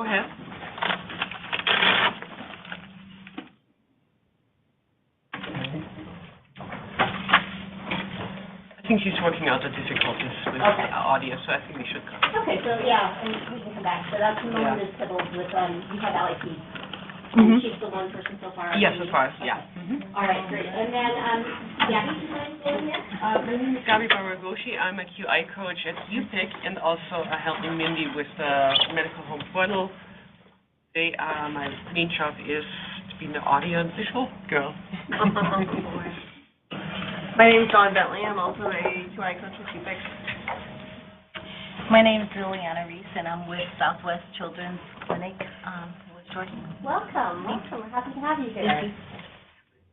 Go ahead. I think she's working out the difficulties with the audio, so I think we should go. Okay, so yeah, and we can come back. So that's the moment is Tibbles with, you have LIP. Mm-hmm. She's the one person so far. Yes, as far as, yeah. Mm-hmm. All right, great. And then, Gabby, do you mind staying here? My name is Gabi Baragoshi. I'm a QI coach at UPIC and also helping Mindy with the medical home portal. Today, my main job is to be the audio and visual girl. My name is Dawn Bentley. I'm also a QI coach at UPIC. My name is Liliana Reese, and I'm with Southwest Children's Clinic, West Jordan. Welcome. We're happy to have you here. Thank you.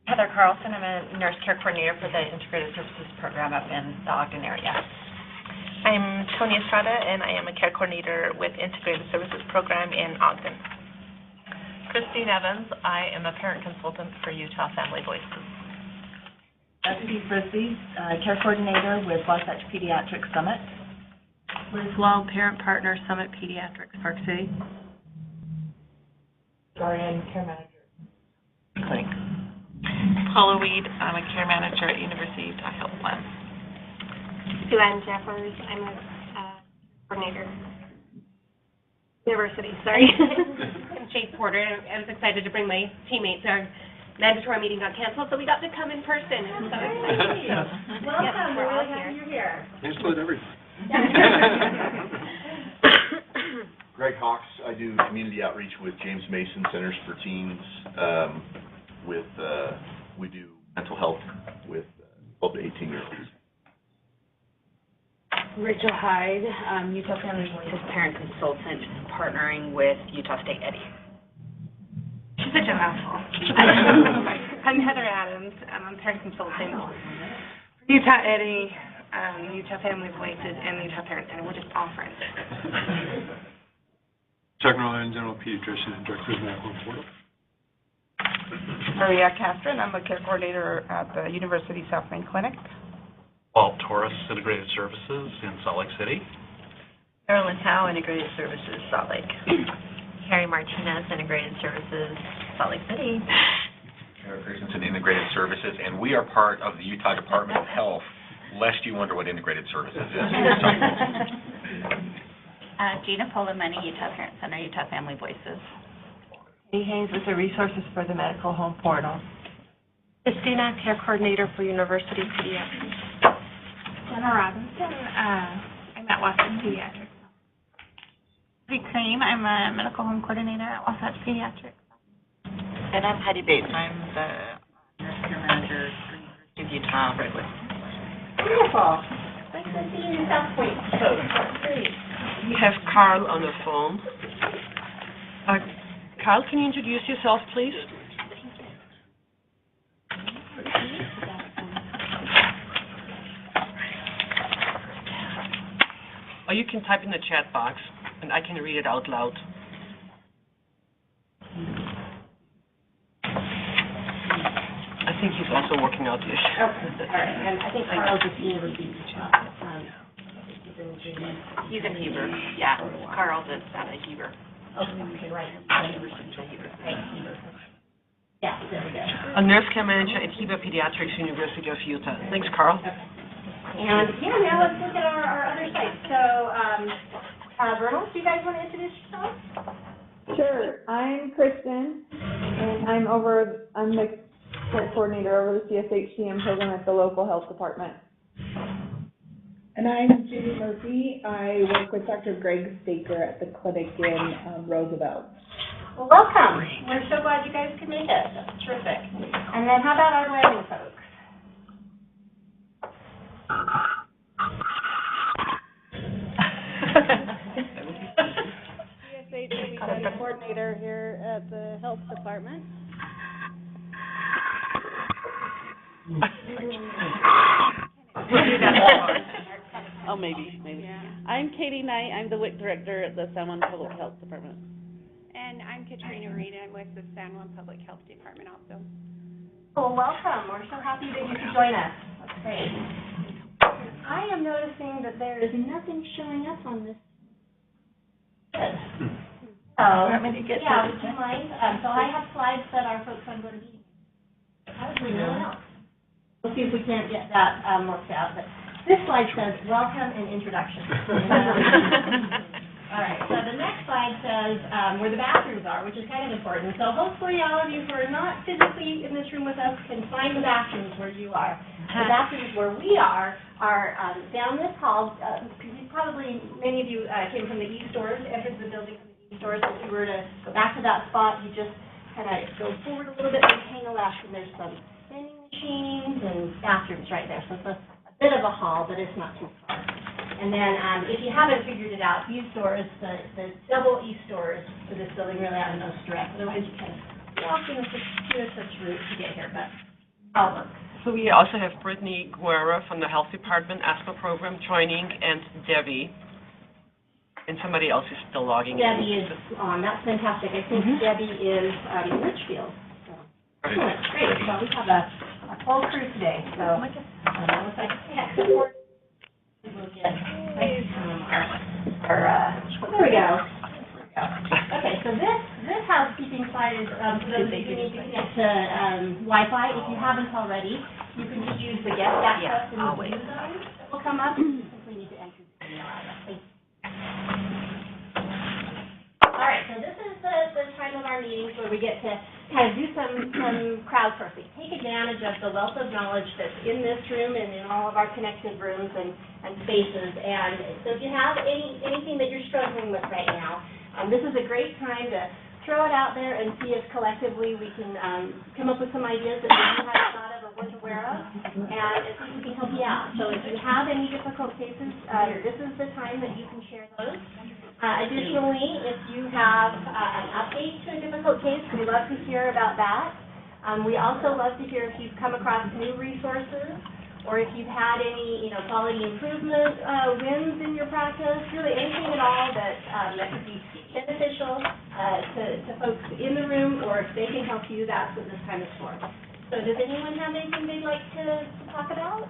Heather Carlson. I'm a nurse care coordinator for the Integrated Services Program up in the Ogden area. I'm Tony Estrada, and I am a care coordinator with Integrated Services Program in Ogden. Christine Evans. I am a parent consultant for Utah Family Voices. Steve Frisbee, care coordinator with Wasatch Pediatric Summit. Liz Lowe, parent partner, Summit Pediatrics, Park City. Dorian, care manager. Clinic. Paula Weed. I'm a care manager at University of Utah Health Plan. Sue-Ann Jeffers. I'm a coordinator. University, sorry. I'm Jade Porter. I was excited to bring my teammates. Our mandatory meeting got canceled, so we got to come in person. I'm so excited. Welcome. We're really happy you're here. Canceled everything. Greg Hawks. I do community outreach with James Mason Centers for Teens. We do mental health with 12 to 18-year-olds. Rachel Hyde, Utah Family Voices parent consultant, partnering with Utah State Eddie. She's such a mouthful. I'm Heather Adams. I'm a parent consultant for Utah Eddie, Utah Family Voices, and the Utah Parent Center. We're just all friends. Chuck Ryan, general pediatrician and director of medical home portal. Maria Castron, I'm a care coordinator at the University South Main Clinic. Walt Torres, Integrated Services in Salt Lake City. Carolyn Howe, Integrated Services, Salt Lake. Carrie Martinez, Integrated Services, Salt Lake City. Eric Christensen, Integrated Services, and we are part of the Utah Department of Health, lest you wonder what Integrated Services is. Gina Polamani, Utah Parent Center, Utah Family Voices. Katie Haynes with the Resources for the Medical Home Portal. Christina, care coordinator for University Pediatrics. Jenna Robinson. I'm at Wasatch Pediatrics. Vic Cream. I'm a medical home coordinator at Wasatch Pediatrics. And I'm Heidi Bates. I'm the nurse care manager for University of Utah Redwood. Wonderful. Nice to see you in South Point. Great. We have Carl on the phone. Carl, can you introduce yourself, please? Or you can type in the chat box, and I can read it out loud. I think he's also working out the issue. Okay, all right. And I think Carl's just here with you. He's in Heber. Yeah, Carl's at Heber. Okay, right. Yeah, there we go. A nurse care manager at Heber Pediatrics, University of Utah. Thanks, Carl. Okay. And yeah, now let's look at our other sites. So, Vernal, do you guys want to introduce yourself? Sure. I'm Kristen, and I'm the care coordinator over the CSHCN program at the local health department. And I'm Judy Murphy. I work with Dr. Greg Staker at the clinic in Roosevelt. Well, welcome. We're so glad you guys could make it. That's terrific. And then how about our Wyoming folks? CSHCN coordinator here at the health department. Oh, maybe. Yeah. I'm Katie Knight. I'm the WIC director at the San Juan Public Health Department. And I'm Katrina Reed. I'm with the San Juan Public Health Department also. Well, welcome. We're so happy that you could join us. That's great. I am noticing that there is nothing showing up on this. Good. So, Want me to get yeah, those? would you mind? So I have slides that our folks on the meeting. Probably no one else. We'll see if we can't get that worked out. But this slide says, welcome and introduction. All right, so the next slide says where the bathrooms are, which is kind of important. So hopefully all of you who are not physically in this room with us can find the bathrooms where you are. The bathrooms where we are down this hall. Probably many of you came from the e-stores, entered the building from the e-stores. If you were to go back to that spot, you just kind of go forward a little bit and hang a left, and there's some vending machines and bathrooms right there. So it's a bit of a hall, but it's not too far. And then if you haven't figured it out, e-stores, the double e-stores for this building really are the most direct. Otherwise, you can walk in a such route to get here, but all work. So we also have Brittany Guerra from the Health Department ASPA program joining, and Debbie. And somebody else is still logging in. Debbie is on. That's fantastic. I think Debbie is in Litchfield. So. Excellent. Great. So we have a full crew today. So if I can't support, we'll get there we go. Okay, so this housekeeping slide is for those of you who need to connect to Wi-Fi. If you haven't already, you can just use the guest access in the view zone that will come up. You simply need to enter the email address. Thank you. All right, so this is the time of our meetings where we get to kind of do some crowdsourcing. Take advantage of the wealth of knowledge that's in this room and in all of our connected rooms and spaces. And so if you have anything that you're struggling with right now, this is a great time to throw it out there and see if collectively we can come up with some ideas that maybe you haven't thought of or weren't aware of, and see if we can help you out. So if you have any difficult cases, this is the time that you can share those. Additionally, if you have an update to a difficult case, we love to hear about that. We also love to hear if you've come across new resources, or if you've had any, quality improvement wins in your practice, really anything at all that could be beneficial to folks in the room, or if they can help you, that's what this time is for. So does anyone have anything they'd like to talk about?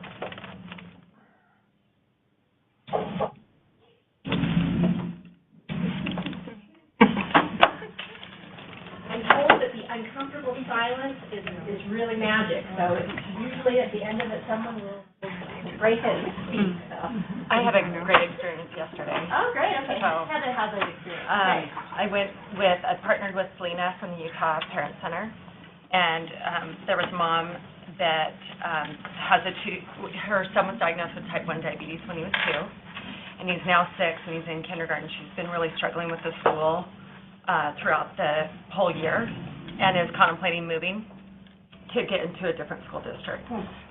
I'm told that the uncomfortable silence is really magic, so it's usually at the end of it someone will break it and speak. So. I had a great experience yesterday. Oh, great. Okay. So, Heather has an experience. I partnered with Selena from the Utah Parent Center, and there was a mom that has her son was diagnosed with type 1 diabetes when he was 2, and he's now 6, and he's in kindergarten. She's been really struggling with the school throughout the whole year, and is contemplating moving to get into a different school district.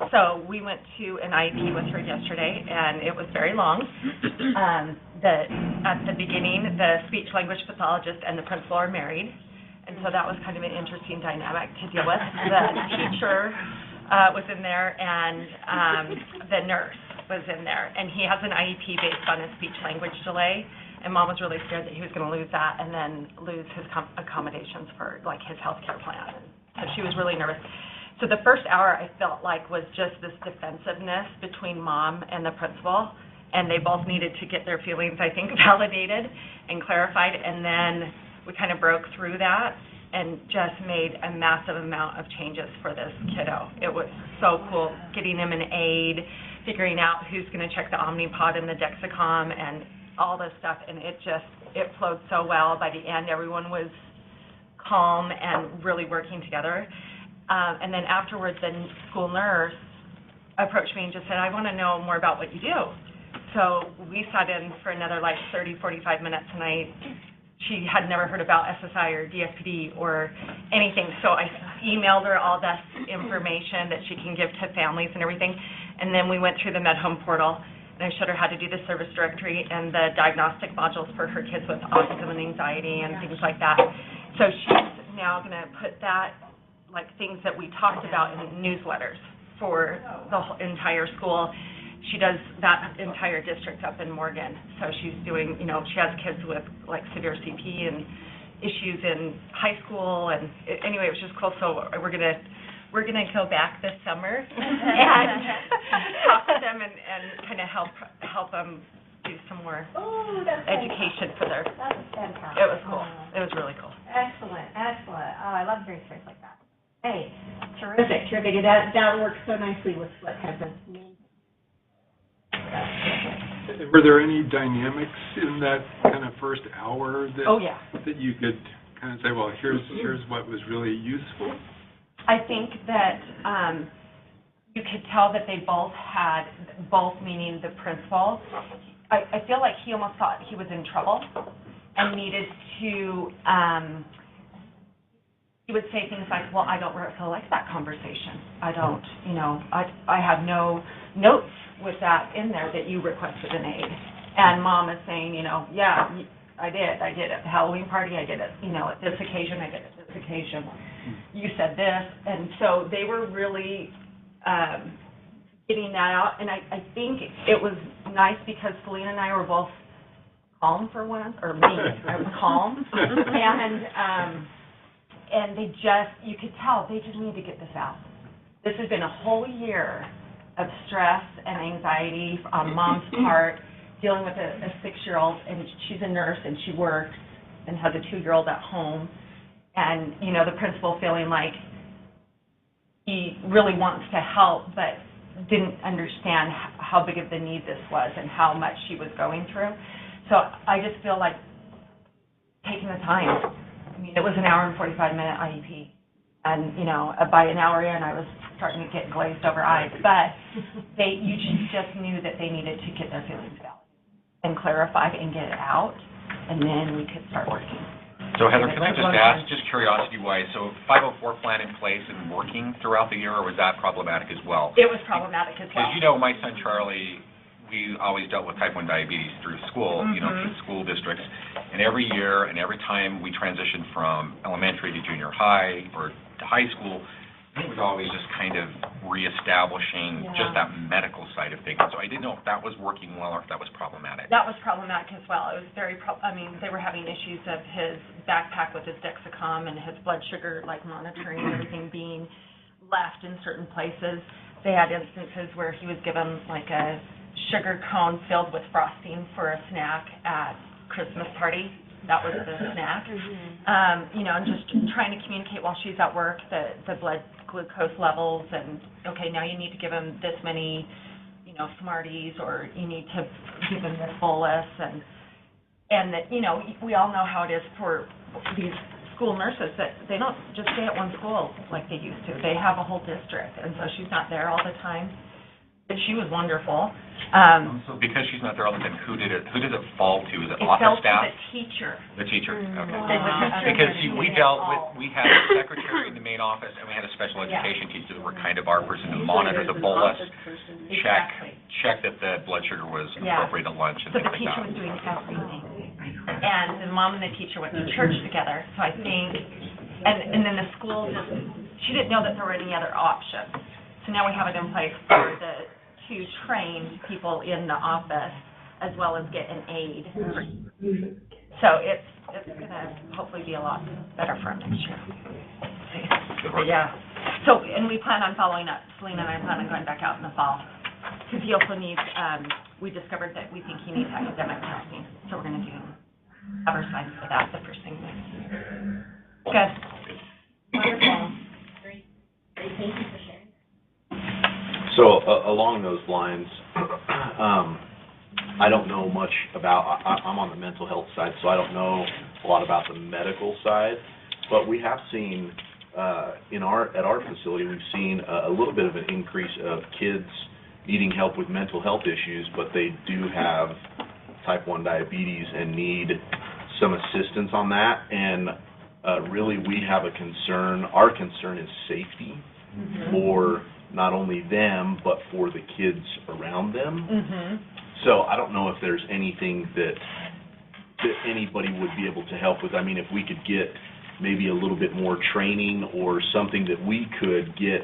So we went to an IEP with her yesterday, and it was very long. At the beginning, the speech-language pathologist and the principal are married, and so that was kind of an interesting dynamic to deal with. The teacher was in there, and the nurse was in there, and he has an IEP based on a speech-language delay, and Mom was really scared that he was going to lose that and then lose his accommodations for, his health care plan. So she was really nervous. So the first hour, I felt like, was just this defensiveness between Mom and the principal, and they both needed to get their feelings, I think, validated and clarified, and then we kind of broke through that and just made a massive amount of changes for this kiddo. It was so cool, getting him an aide, figuring out who's going to check the Omnipod and the Dexcom and all this stuff, and it flowed so well. By the end, everyone was calm and really working together. And then afterwards, the school nurse approached me and just said, I want to know more about what you do. So we sat in for another 30, 45 minutes, and she had never heard about SSI or DSPD or anything. So I emailed her all this information that she can give to families and everything. And then we went through the MedHome portal, and I showed her how to do the service directory and the diagnostic modules for her kids with autism and anxiety and things like that. So she's now going to put that, things that we talked about in newsletters for the whole entire school. She does that entire district up in Morgan. So she's doing, she has kids with severe CP and issues in high school, and anyway, it was just cool. So we're gonna go back this summer and talk with them and kind of help them do some more Oh, that's education for their, That's fantastic. it was cool. It was really cool. Excellent, excellent. Oh, I love hearing stories like that. Hey, terrific, terrific. And that works so nicely with what has been. Were there any dynamics in that kind of first hour that Oh, yeah. that you could kind of say, well, here's what was really useful? I think that you could tell that they both meaning the principal, I feel like he almost thought he was in trouble and needed to, he would say things like, well, I don't really like that conversation. I don't, I have no notes with that in there that you requested an aid. And Mom is saying, yeah, I did at the Halloween party, I did it, at this occasion, I did it at this occasion. You said this, and so they were really getting that out, and I think it was nice because Selena and I were both calm for once, or me, I was calm, and they just, you could tell, they just need to get this out. This has been a whole year of stress and anxiety on Mom's part, dealing with a 6-year-old, and she's a nurse, and she worked, and has a 2-year-old at home, and, the principal feeling like he really wants to help, but didn't understand how big of the need this was and how much she was going through. So I just feel like taking the time. I mean, it was an hour and 45-minute IEP, and, by an hour in, I was starting to get glazed over eyes, but you just knew that they needed to get their feelings out and clarified and get it out, and then we could start working. So Heather, can I just ask, just curiosity-wise, so 504 plan in place and working throughout the year, or was that problematic as well? It was problematic as well. Because, my son Charlie, we always dealt with type 1 diabetes through school, through school districts. And every year and every time we transitioned from elementary to junior high or to high school, it was always just kind of reestablishing just that medical side of things. So I didn't know if that was working well or if that was problematic. That was problematic as well. It was they were having issues of his backpack with his Dexicom and his blood sugar, monitoring and everything being left in certain places. They had instances where he was given a sugar cone filled with frosting for a snack at Christmas party. That was the snack. And just trying to communicate while she's at work the blood glucose levels, and okay, now you need to give him this many, Smarties, or you need to give him this bolus, and that, we all know how it is for these school nurses, that they don't just stay at one school like they used to. They have a whole district, and so she's not there all the time. But she was wonderful. So because she's not there all the time, who does it fall to? Is it office fell staff? to the teacher. The teacher, okay. Because we dealt with, we had a secretary in the main office, and we had a special education teacher that were kind of our person to monitor the bolus, check that the blood sugar was appropriate at lunch and so things like that. So the teacher was doing everything. And the mom and the teacher went to church together, so I think, and then the school she didn't know that there were any other options. So now we have it in place for the two trained people in the office, as well as get an aide. So it's going to hopefully be a lot better for him next year. But yeah. So, and we plan on following up. Selena and I plan on going back out in the fall, because he also needs, we discovered that we think he needs academic testing. So we're going to have our signs for that the first thing next year. Good. Wonderful. Great. Thank you for sharing. So along those lines, I don't know much about, I'm on the mental health side, so I don't know a lot about the medical side, but we have seen, at our facility, we've seen a little bit of an increase of kids needing help with mental health issues, but they do have type 1 diabetes and need some assistance on that, and really we have a concern. Our concern is safety for not only them, but for the kids around them. So I don't know if there's anything that anybody would be able to help with. I mean, if we could get maybe a little bit more training or something that we could get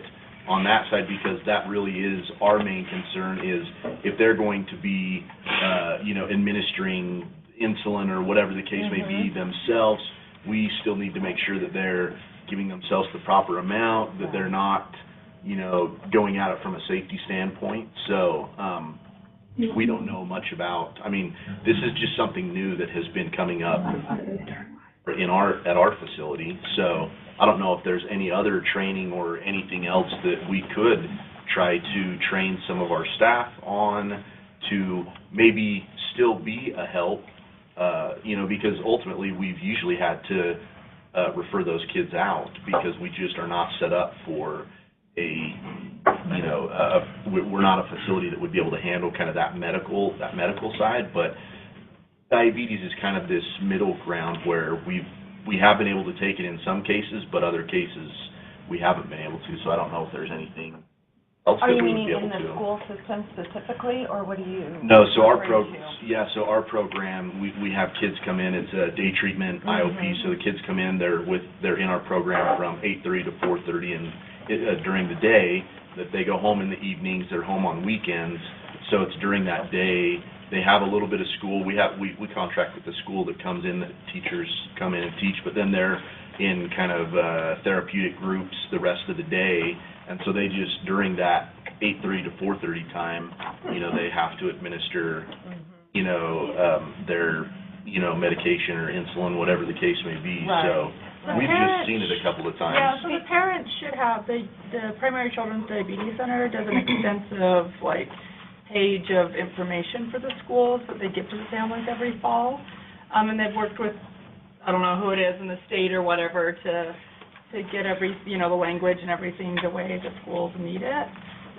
on that side, because that really is our main concern, is if they're going to be, administering insulin or whatever the case may be themselves, we still need to make sure that they're giving themselves the proper amount, that they're not, going at it from a safety standpoint. So we don't know much about. I mean, this is just something new that has been coming up at our facility, so I don't know if there's any other training or anything else that we could try to train some of our staff on to maybe still be a help, because ultimately we've usually had to refer those kids out because we just are not set up for we're not a facility that would be able to handle kind of that medical side, but diabetes is kind of this middle ground where we have been able to take it in some cases, but other cases we haven't been able to, so I don't know if there's anything else that we would be able to. Are you meaning in the school system specifically, or what do you? No, so our program, we have kids come in, it's a day treatment IOP, so the kids come in, they're in our program from 8:30 to 4:30 and during the day, that they go home in the evenings, they're home on weekends, so it's during that day. They have a little bit of school. We contract with the school that comes in, that teachers come in and teach, but then they're in kind of therapeutic groups the rest of the day, and so they just, during that 8:30 to 4:30 time, they have to administer, their, medication or insulin, whatever the case may be. Right. So we've just seen it a couple of times. Yeah, so the parents should have, the Primary Children's Diabetes Center does an extensive, page of information for the schools that they give to the families every fall. And they've worked with, I don't know who it is in the state or whatever, to get the language and everything the way the schools need it.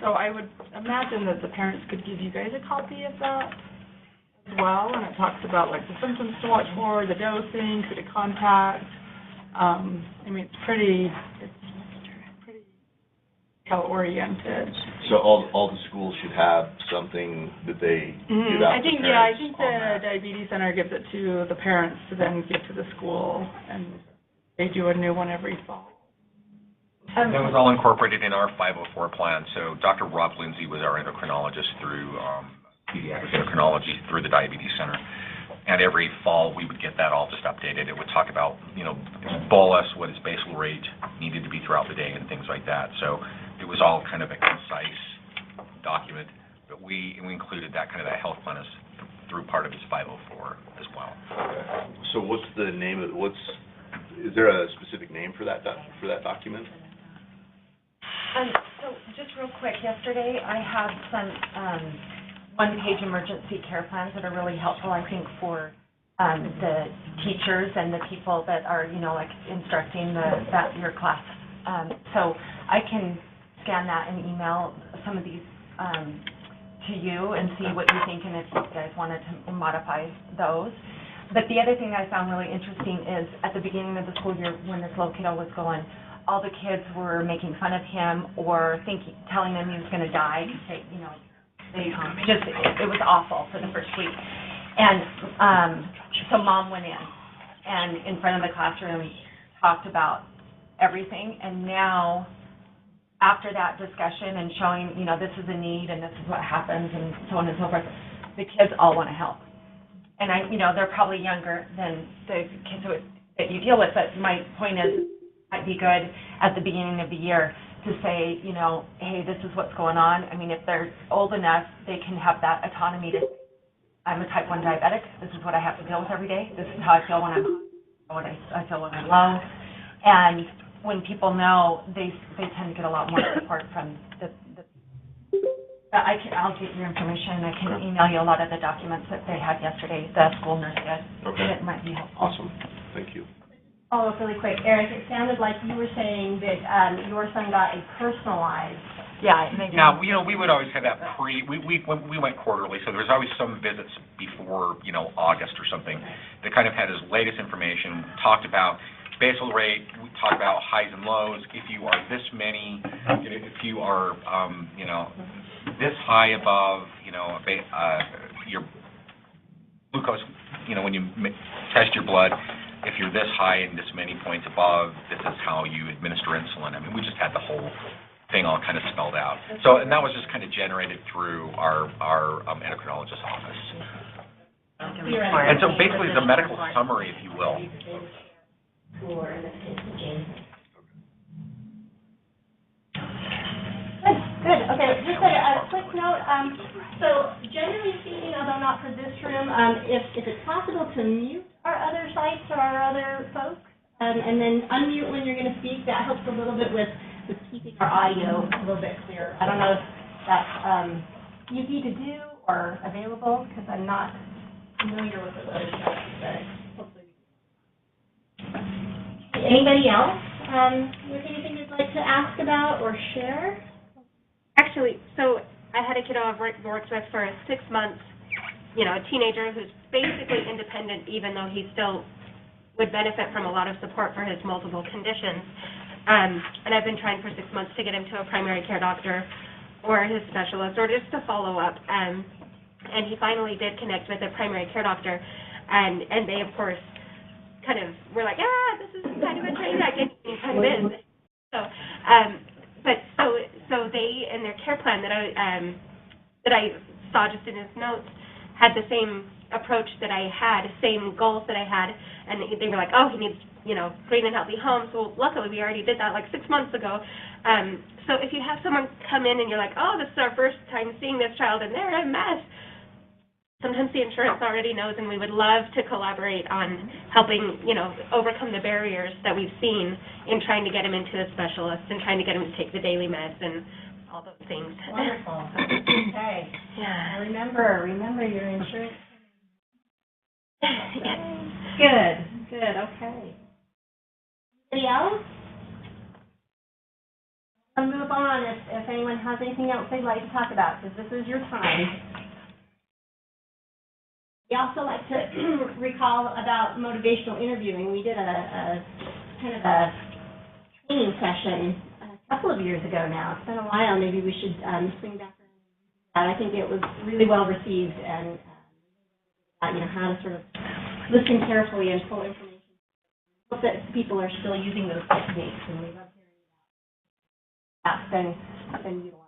So I would imagine that the parents could give you guys a copy of that as well, and it talks about, the symptoms to watch for, the dosing, who to contact. It's pretty health-oriented. So all the schools should have something that they give out to parents. I think the Diabetes Center gives it to the parents to then give to the school, and they do a new one every fall. That was all incorporated in our 504 plan. So Dr. Rob Lindsay was our endocrinologist through pediatric endocrinology through the Diabetes Center. And every fall, we would get that all just updated. It would talk about, bolus, what his basal rate needed to be throughout the day, and things like that. So it was all kind of a concise document, but we included that kind of that health plan through part of his 504 as well. Okay. So what's the name of is there a specific name for that document? So just real quick, yesterday I had some one-page emergency care plans that are really helpful, I think, for the teachers and the people that are, instructing your class. So I can scan that and email some of these to you and see what you think, and if you guys wanted to modify those. But the other thing I found really interesting is at the beginning of the school year, when this little kiddo was going, all the kids were making fun of him or telling him he was going to die. It was awful for the first week. And so Mom went in and in front of the classroom talked about everything. And now, after that discussion and showing, this is a need and this is what happens and so on and so forth, the kids all want to help. And they're probably younger than the kids that you deal with, but my point is, it might be good at the beginning of the year to say, hey, this is what's going on. If they're old enough, they can have that autonomy to say, I'm a type 1 diabetic. This is what I have to deal with every day. This is how I feel when I'm high, what I feel when I'm low. And when people know, they tend to get a lot more support from I'll get your information. I can email you a lot of the documents that they had yesterday, the school nurse did. Okay. It might be helpful. Awesome. Thank you. Follow up really quick. Eric, it sounded like you were saying that your son got a personalized. Yeah. Yeah, we would always have that we went quarterly, so there was always some visits before, August or something that kind of had his latest information, talked about basal rate, we talked about highs and lows. If you are this many, if you are, this high above, your glucose, when you test your blood, if you're this high and this many points above, this is how you administer insulin. We just had the whole thing all kind of spelled out. So, and that was just kind of generated through our endocrinologist's office. And so basically it's a medical summary, if you will. Good, okay, just a quick note, so generally speaking, although not for this room, if it's possible to mute our other sites or our other folks, and then unmute when you're gonna speak, that helps a little bit with keeping our audio a little bit clearer. I don't know if that's, easy to do or available, because I'm not familiar with the other stuff, but hopefully. Anybody else, with anything you'd like to ask about or share? Actually, so I had a kiddo I've worked with for 6 months, you know, a teenager who's basically independent, even though he still would benefit from a lot of support for his multiple conditions. And I've been trying for 6 months to get him to a primary care doctor or his specialist or just to follow up. And he finally did connect with a primary care doctor, and they, of course, kind of were like, this is kind of a train wreck, and convinced. So they, in their care plan that I saw just in his notes, had the same approach that I had, same goals that I had, and they were like, he needs, clean and healthy homes. Well, luckily we already did that like 6 months ago. So if you have someone come in and you're like, this is our first time seeing this child and they're a mess, sometimes the insurance already knows, and we would love to collaborate on helping, overcome the barriers that we've seen in trying to get him into a specialist and trying to get him to take the daily meds and all those things. Wonderful. Okay. Yeah. Remember your insurance. Good, okay. Anybody else? I'll move on if anyone has anything else they'd like to talk about, because this is your time. We also like to recall about motivational interviewing. We did a kind of a training session a couple of years ago now. It's been a while. Maybe we should swing back around. I think it was really well received, and how to sort of listen carefully and pull information. I hope that people are still using those techniques, and we love hearing about that's been utilized.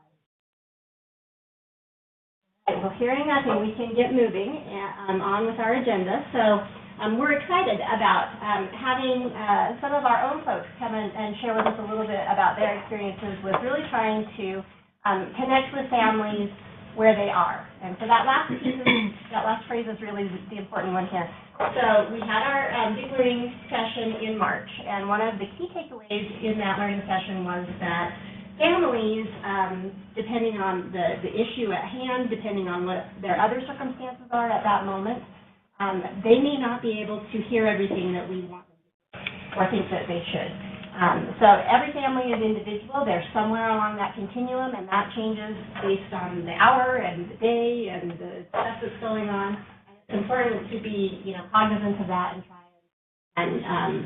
Well, hearing nothing, we can get moving on with our agenda. So we're excited about having some of our own folks come in and share with us a little bit about their experiences with really trying to connect with families where they are. And so that last phrase is really the important one here. So we had our big learning session in March, and one of the key takeaways in that learning session was that families, depending on the issue at hand, depending on what their other circumstances are at that moment, they may not be able to hear everything that we want them to, or think that they should. So every family is individual. They're somewhere along that continuum, and that changes based on the hour and the day and the stuff that's going on. It's important to be, cognizant of that and try and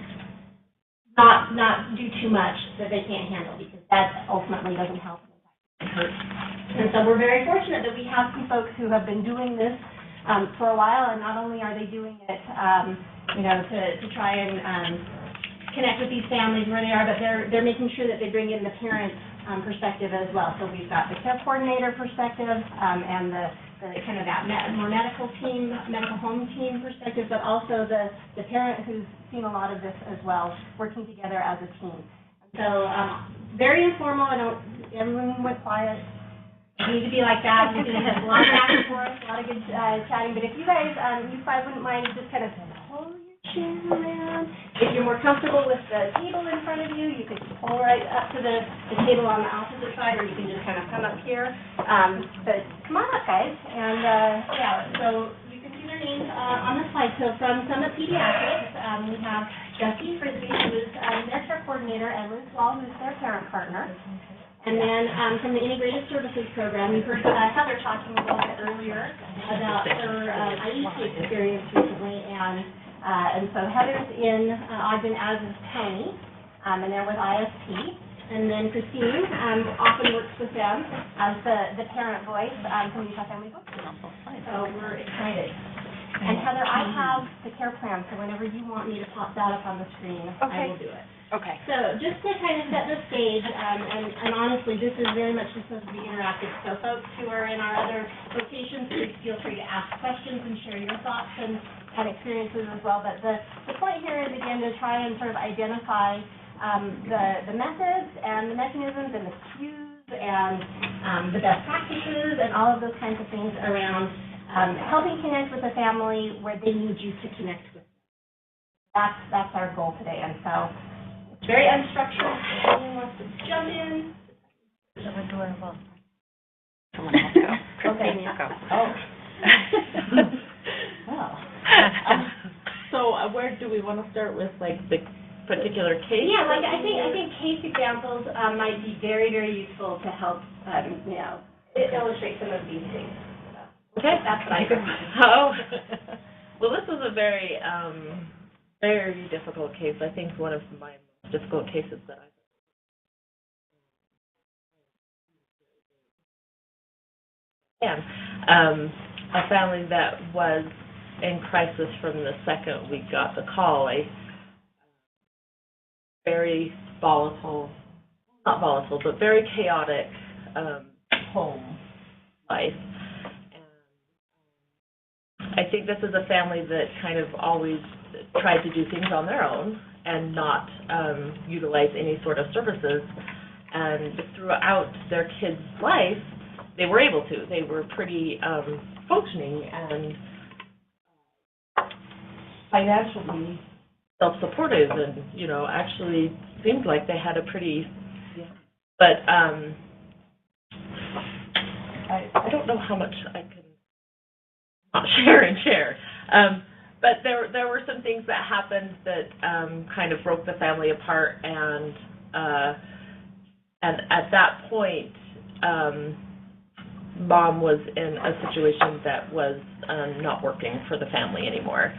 not do too much that they can't handle, because that ultimately doesn't help. It hurts. And so we're very fortunate that we have some folks who have been doing this for a while, and not only are they doing it, to try and connect with these families where they are, but they're making sure that they bring in the parent perspective as well. So we've got the care coordinator perspective and the kind of that more medical home team perspective, but also the parent who's seen a lot of this as well, working together as a team. So very informal. Everyone went quiet. You need to be like that. You can have a lot of back and forth, a lot of good chatting. But if you guys wouldn't mind just kind of pull your chair around. If you're more comfortable with the table in front of you, you can pull right up to the table on the opposite side, or you can just kind of come up here. But come on up, guys. And so you can see their names on the slide. So from Summit Pediatrics, we have Jessie Frisbee, who is their care coordinator, and Liz Wall, who's their parent partner. And then from the Integrated Services Program, we heard Heather talking a little bit earlier about her IEP experience recently, and so Heather's in Ogden, as is Tony, and they're with ISP. And then Christine often works with them as the parent voice from Utah Family Book Club. So we're excited. And Heather, I have the care plan, so whenever you want me to pop that up on the screen, I will do it. Okay. So just to kind of set the stage, and honestly, this is very much supposed to be interactive. So folks who are in our other locations, please feel free to ask questions and share your thoughts and experiences as well. But the point here is, again, to try and sort of identify the methods and the mechanisms and the cues and the best practices and all of those kinds of things around helping connect with a family where they need you to connect with them. That's our goal today, and so it's very unstructured. If anyone wants to jump in. So adorable. Someone else go. Okay. Go. Oh. Well, so where do we want to start with, like, the particular case? Yeah, like I think case examples might be very, very useful to help, illustrate some of these things. Okay. That's what I think. Oh, well, this was a very, very difficult case. I think one of my most difficult cases that I've a family that was in crisis from the second we got the call. A very volatile, not volatile, but very chaotic home life. And I think this is a family that kind of always tried to do things on their own and not utilize any sort of services. And throughout their kids' life, they were able to. They were pretty functioning and financially self-supportive, and actually seemed like they had a pretty. But I don't know how much I can not share. But there were some things that happened that kind of broke the family apart, and at that point. Mom was in a situation that was not working for the family anymore.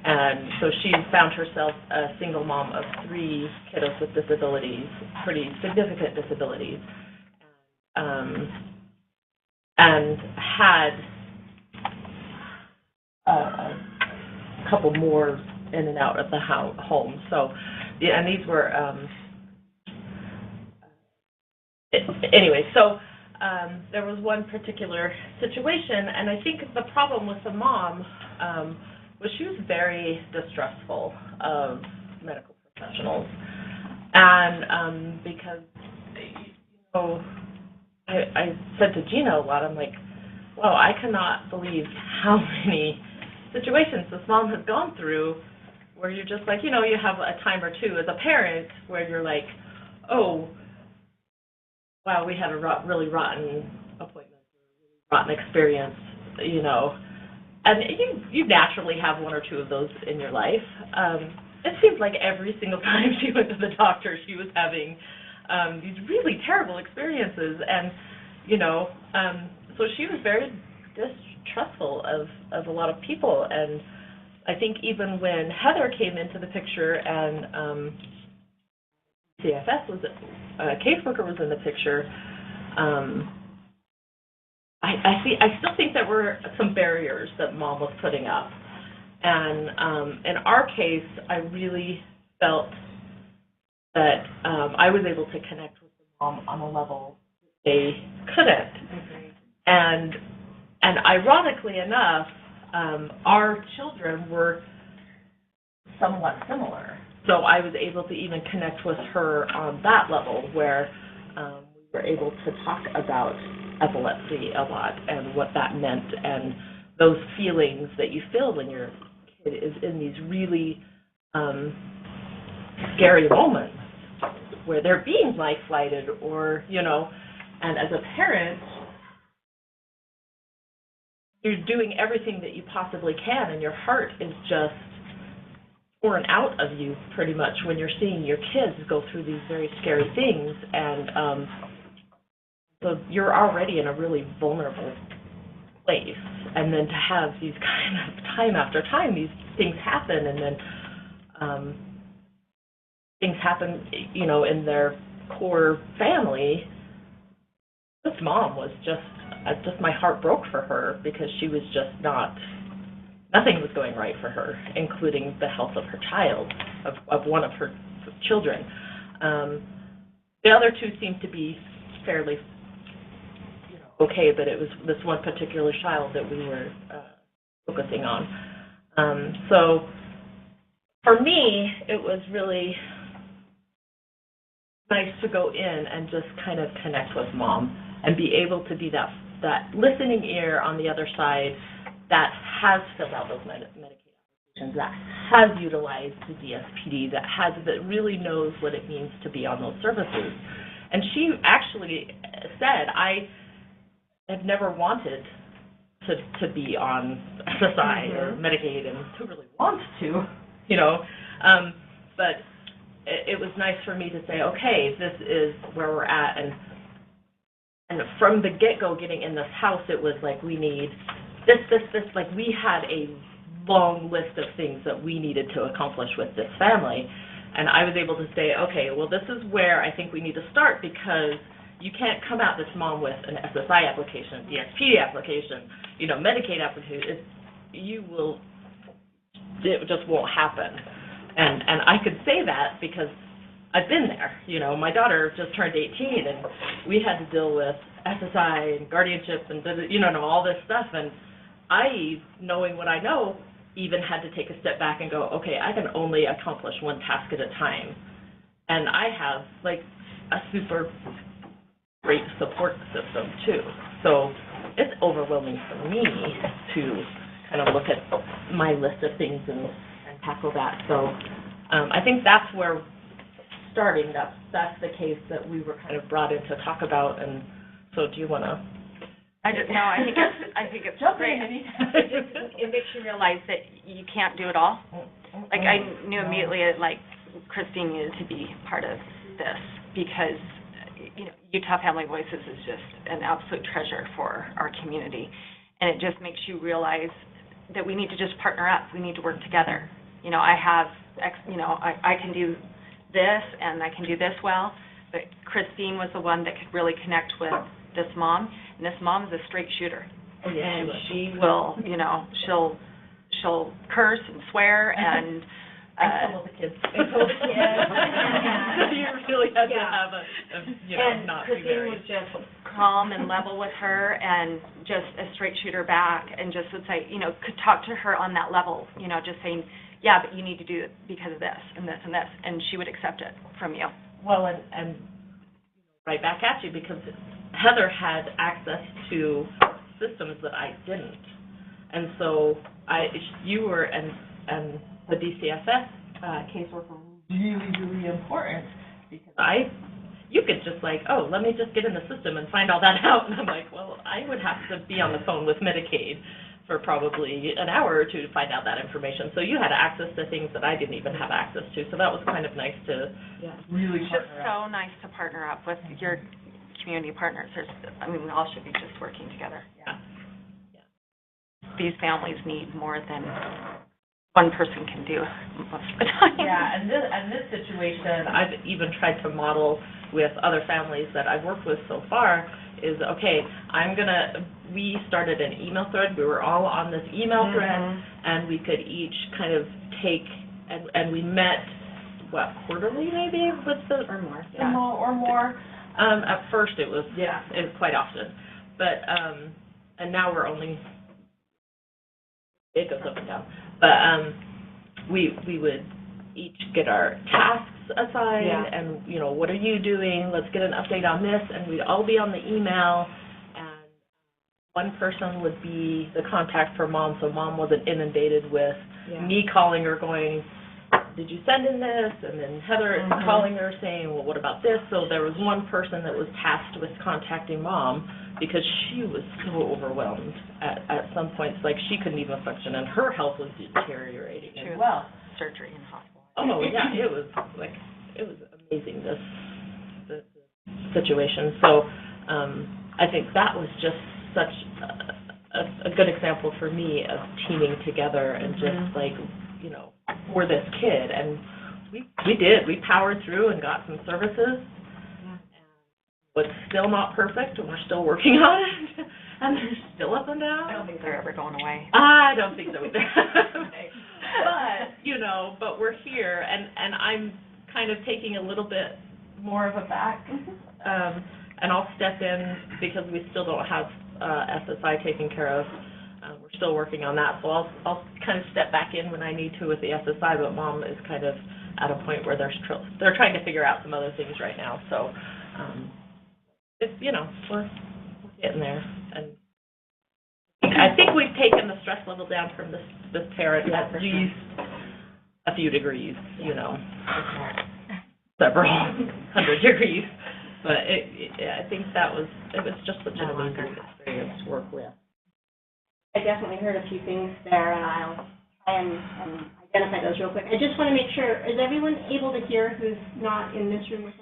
And so she found herself a single mom of 3 kiddos with disabilities, pretty significant disabilities, and had a couple more in and out of the home. So, and these were, anyway, so there was one particular situation, and I think the problem with the mom was she was very distrustful of medical professionals. And because, I said to Gina a lot, I'm like, wow, I cannot believe how many situations this mom has gone through where you're just like, you have a time or two as a parent where you're like, oh, wow, we had a really rotten appointment, rotten experience, And you naturally have 1 or 2 of those in your life. It seems like every single time she went to the doctor, she was having these really terrible experiences. And, so she was very distrustful of a lot of people. And I think even when Heather came into the picture and CFS was, caseworker was in the picture, I still think there were some barriers that Mom was putting up. And in our case, I really felt that I was able to connect with the mom on a level they couldn't. And ironically enough, our children were somewhat similar. So I was able to even connect with her on that level where we were able to talk about epilepsy a lot and what that meant and those feelings that you feel when your kid is in these really scary moments where they're being life-flighted or, and as a parent, you're doing everything that you possibly can and your heart is just torn out of you pretty much when you're seeing your kids go through these very scary things. And so you're already in a really vulnerable place. And then to have these kind of time after time, these things happen, and then things happen, in their core family. This mom was just my heart broke for her because she was just nothing was going right for her, including the health of her child, of one of her children. The other 2 seemed to be fairly okay, but it was this one particular child that we were focusing on. So for me, it was really nice to go in and just kind of connect with mom and be able to be that listening ear on the other side that has filled out those Medicaid applications, that has utilized the DSPD, that really knows what it means to be on those services. And she actually said, I have never wanted to be on SSI or Medicaid, and who really wants to, you know? But it was nice for me to say, okay, this is where we're at, and from the get-go getting in this house, it was like, we need this, like we had a long list of things that we needed to accomplish with this family, and I was able to say, okay, well, this is where I think we need to start, because you can't come at this mom with an SSI application, DSPD application, you know, Medicaid application. It just won't happen. And I could say that because I've been there. You know, my daughter just turned 18, and we had to deal with SSI and guardianship and, you know, all this stuff. And I, knowing what I know, even had to take a step back and go, okay, I can only accomplish one task at a time. And I have, like, a super great support system, too. So it's overwhelming for me to kind of look at my list of things and tackle that. So I think that's where starting, that's the case that we were kind of brought in to talk about. And so do you want to? I think it's great. It makes you realize that you can't do it all. Like, I knew immediately, like, Christine needed to be part of this, because, you know, Utah Family Voices is just an absolute treasure for our community. And it just makes you realize that we need to just partner up. We need to work together. You know, I can do this and I can do this well, but Christine was the one that could really connect with this mom, and this mom is a straight shooter. Oh, yeah, and she will, you know, she'll curse and swear and some of the kids. You really have to have and not Christine be very. was just calm and level with her, and just a straight shooter back, and just would say, you know, could talk to her on that level, you know, just saying, yeah, but you need to do it because of this and this and this, and she would accept it from you. Well, and right back at you, because Heather had access to systems that I didn't, and so you were and the DCFS casework were really important, because you could just like, oh, let me just get in the system and find all that out, and I'm like, well, I would have to be on the phone with Medicaid for probably an hour or two to find out that information. So you had access to things that I didn't even have access to. So that was kind of nice to really It's just so nice to partner up with your community partners. We all should be just working together. Yeah. These families need more than one person can do most of the time. Yeah, and this situation, I've even tried to model with other families that I've worked with so far, is, okay, we started an email thread. We were all on this email thread, and we could each kind of take, and we met, quarterly maybe, or more. Yeah. Or more. At first it was quite often. But, and now we're only, it goes up and down. But we would each get our tasks assigned, and, you know, what are you doing? Let's get an update on this, and we'd all be on the email, and one person would be the contact for mom, so mom wasn't inundated with me calling her going, did you send in this? And then Heather calling her saying, well, what about this? So there was one person that was tasked with contacting mom, because she was so overwhelmed at some points, like she couldn't even function, and her health was deteriorating as well. Surgery in hospital. Oh, yeah, it was amazing, this situation. So I think that was just such a good example for me of teaming together and just like, you know, for this kid. And we powered through and got some services. But still not perfect, and we're still working on it, and they're still up and down. I don't think they're ever going away. I don't think so either. But, you know, but we're here, and I'm kind of taking a little bit more of a back, and I'll step in because we still don't have SSI taken care of. We're still working on that, so I'll kind of step back in when I need to with the SSI, but mom is kind of at a point where they're trying to figure out some other things right now. So, it's, we're getting there. And I think we've taken the stress level down from this parent at least a few degrees, several hundred degrees. But I think it was just such an amazing experience to work with. I definitely heard a few things there, and I'll try and identify those real quick. I just want to make sure, is everyone able to hear who's not in this room with us?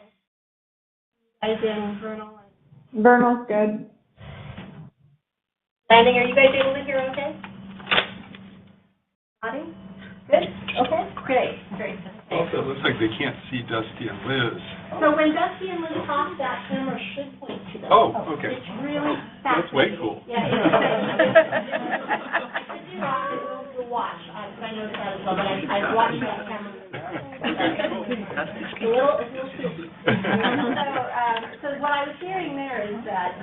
Guys in Vernal? Vernal's good. Landing, are you guys able to hear okay? Nodding? Good? Okay, great. Okay. Also, it looks like they can't see Dusty and Liz. So when Dusty and Liz talk, that camera should point to them. Oh, okay. It's really That's fascinating. way cool. Yeah, it's to watch. I noticed that as well, but I've watched that camera. It's a little spooky. So what I was hearing there is that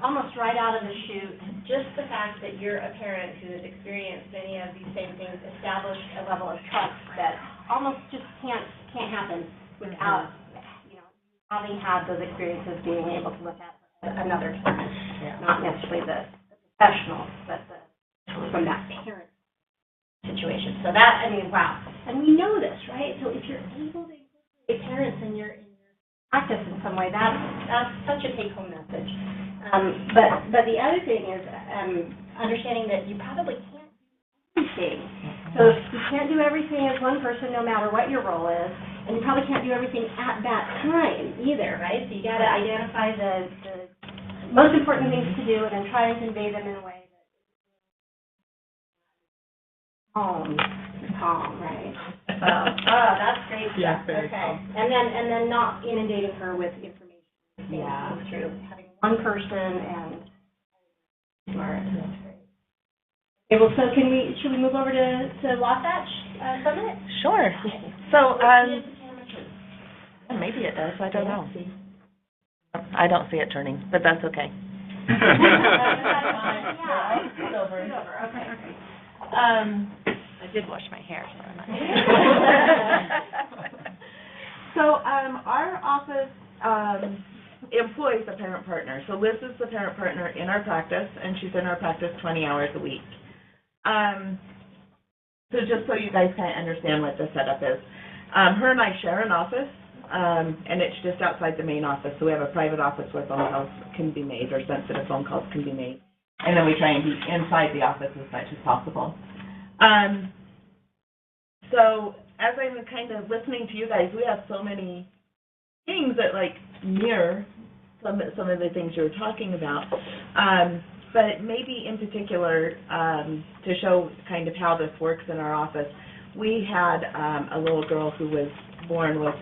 almost right out of the chute, just the fact that you're a parent who has experienced many of these same things established a level of trust that almost just can't happen without, having had those experiences, being able to look at another parent, not necessarily the professional, but from that parent situation. So that, wow. And we know this, right? So if you're able to incorporate parents in your practice in some way, that's such a take-home message. But the other thing is understanding that you probably can't do everything. So you can't do everything as one person, no matter what your role is, and you probably can't do everything at that time either, right? So you got to identify the most important things to do and then try and convey them in a way that's calm, right? So, that's great stuff. Yeah, very okay. calm. And then not inundating her with information. Yeah. Through having one person and smart. That's great. Okay, well, so should we move over to Wasatch Summit? Sure. So, maybe it does, I don't know. I don't see it turning, but that's okay. It's over. Okay. I did wash my hair, so I'm not. So, our office employs a parent partner. So Liz is the parent partner in our practice, and she's in our practice 20 hours a week. So just so you guys kind of understand what the setup is. Her and I share an office, and it's just outside the main office. So we have a private office where phone calls can be made or sensitive phone calls can be made. And then we try and be inside the office as much as possible. So as I'm kind of listening to you guys, we have so many things that mirror some of the things you were talking about. But maybe in particular, to show kind of how this works in our office, we had a little girl who was born with,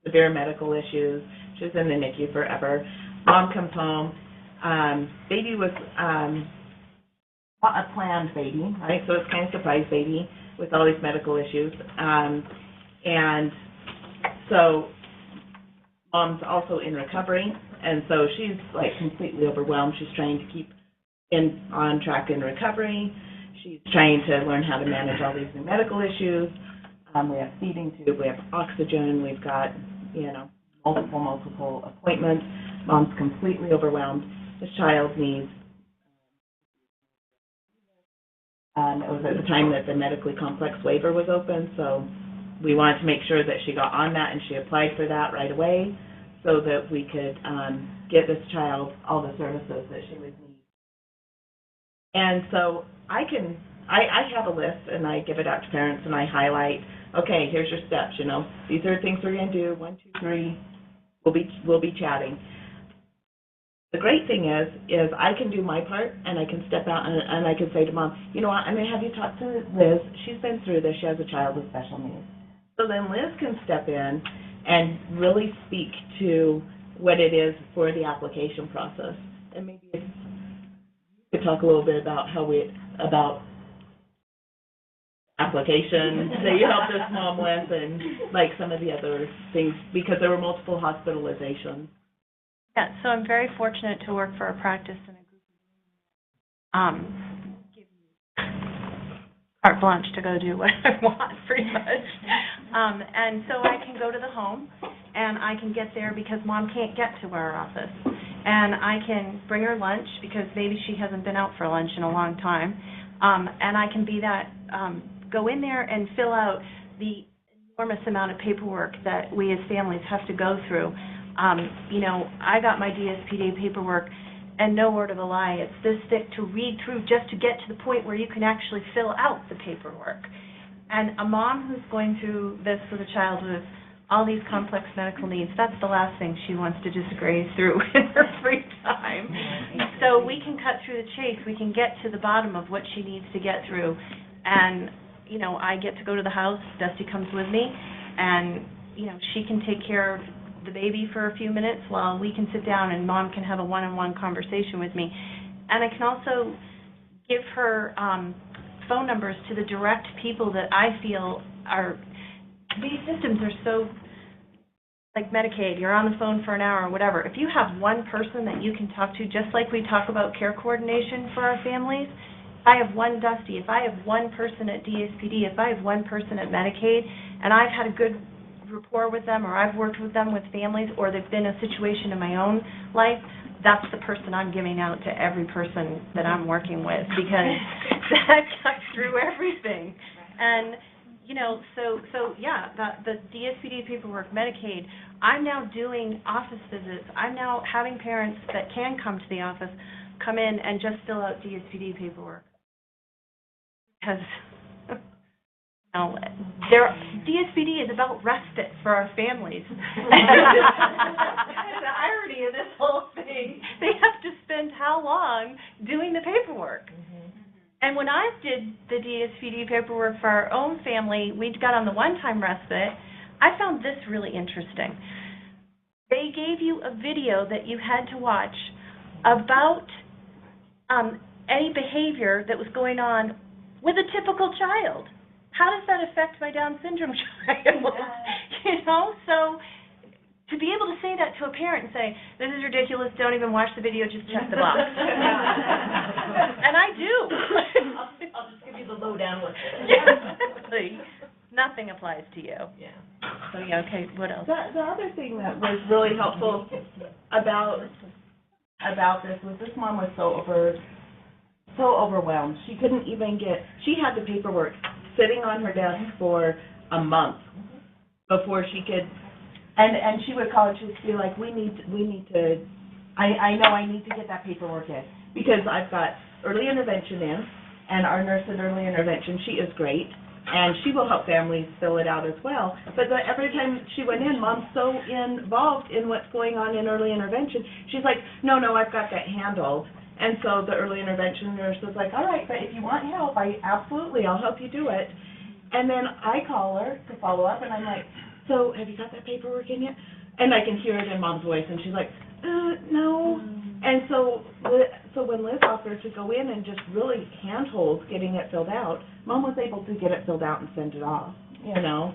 severe medical issues. She was in the NICU forever. Mom comes home. Baby was a planned baby, right? So it's kind of a surprise baby with all these medical issues. And so Mom's also in recovery, and so she's completely overwhelmed. She's trying to keep on track in recovery. She's trying to learn how to manage all these new medical issues. We have feeding tube, we have oxygen, we've got, multiple appointments. Mom's completely overwhelmed. This child needs, it was at the time that the medically complex waiver was open, so we wanted to make sure that she got on that, and she applied for that right away so that we could get this child all the services that she would need. And so I have a list, and I give it out to parents, and I highlight, okay, here's your steps, These are things we're going to do, 1, 2, 3, we'll be chatting. The great thing is I can do my part, and I can step out, and I can say to Mom, you know what, I'm going to have you talk to Liz. She's been through this. She has a child with special needs. So then Liz can step in and really speak to what it is for the application process. And maybe you could talk a little bit about about application that you helped this mom with, and some of the other things, because there were multiple hospitalizations. Yeah, so I'm very fortunate to work for a practice in a group give me carte blanche to go do what I want, pretty much. And so I can go to the home, and I can get there because Mom can't get to our office. And I can bring her lunch because maybe she hasn't been out for lunch in a long time. And I can be that, go in there and fill out the enormous amount of paperwork that we as families have to go through. You know, I got my DSPD paperwork, and no word of a lie, it's this thick to read through just to get to the point where you can actually fill out the paperwork. And a mom who's going through this with a child with all these complex medical needs, that's the last thing she wants to just graze through in her free time. So we can cut through the chase. We can get to the bottom of what she needs to get through. And, you know, I get to go to the house. Dusty comes with me, and, you know, she can take care of the baby for a few minutes while we can sit down and Mom can have a one-on-one conversation with me. And I can also give her phone numbers to the direct people that I feel are, these systems are so, like Medicaid, you're on the phone for an hour or whatever. If you have one person that you can talk to, just like we talk about care coordination for our families, if I have one Dusty, if I have one person at DSPD, if I have one person at Medicaid, and I've had a good rapport with them, or I've worked with them with families, or there's been a situation in my own life, that's the person I'm giving out to every person that I'm working with, because that cuts through everything. And, you know, so yeah, the DSPD paperwork, Medicaid, I'm now doing office visits. I'm now having parents that can come to the office come in and just fill out DSPD paperwork. Because DSPD is about respite for our families. That's the irony of this whole thing. They have to spend how long doing the paperwork? And when I did the DSPD paperwork for our own family, we got on the one-time respite, I found this really interesting. They gave you a video that you had to watch about any behavior that was going on with a typical child. How does that affect my Down syndrome child? You know, so to be able to say that to a parent and say, this is ridiculous, don't even watch the video, just check the box. And I do. I'll just give you the lowdown with it. Exactly. Nothing applies to you. Yeah. So, yeah, okay, what else? The other thing that was really helpful about this was this mom was so overwhelmed. She couldn't even she had the paperwork sitting on her desk for a month before she could, and she would call and she'd be like, we need to, I know I need to get that paperwork in, because I've got early intervention in, and our nurse in early intervention, she is great, and she will help families fill it out as well. But every time she went in, Mom's so involved in what's going on in early intervention, she's like, no, I've got that handled. And so the early intervention nurse was like, all right, but if you want help, I'll help you do it. And then I call her to follow up, and I'm like, so have you got that paperwork in yet? And I can hear it in Mom's voice, and she's like, no. And so when Liz offered to go in and just really handhold getting it filled out, Mom was able to get it filled out and send it off, you know.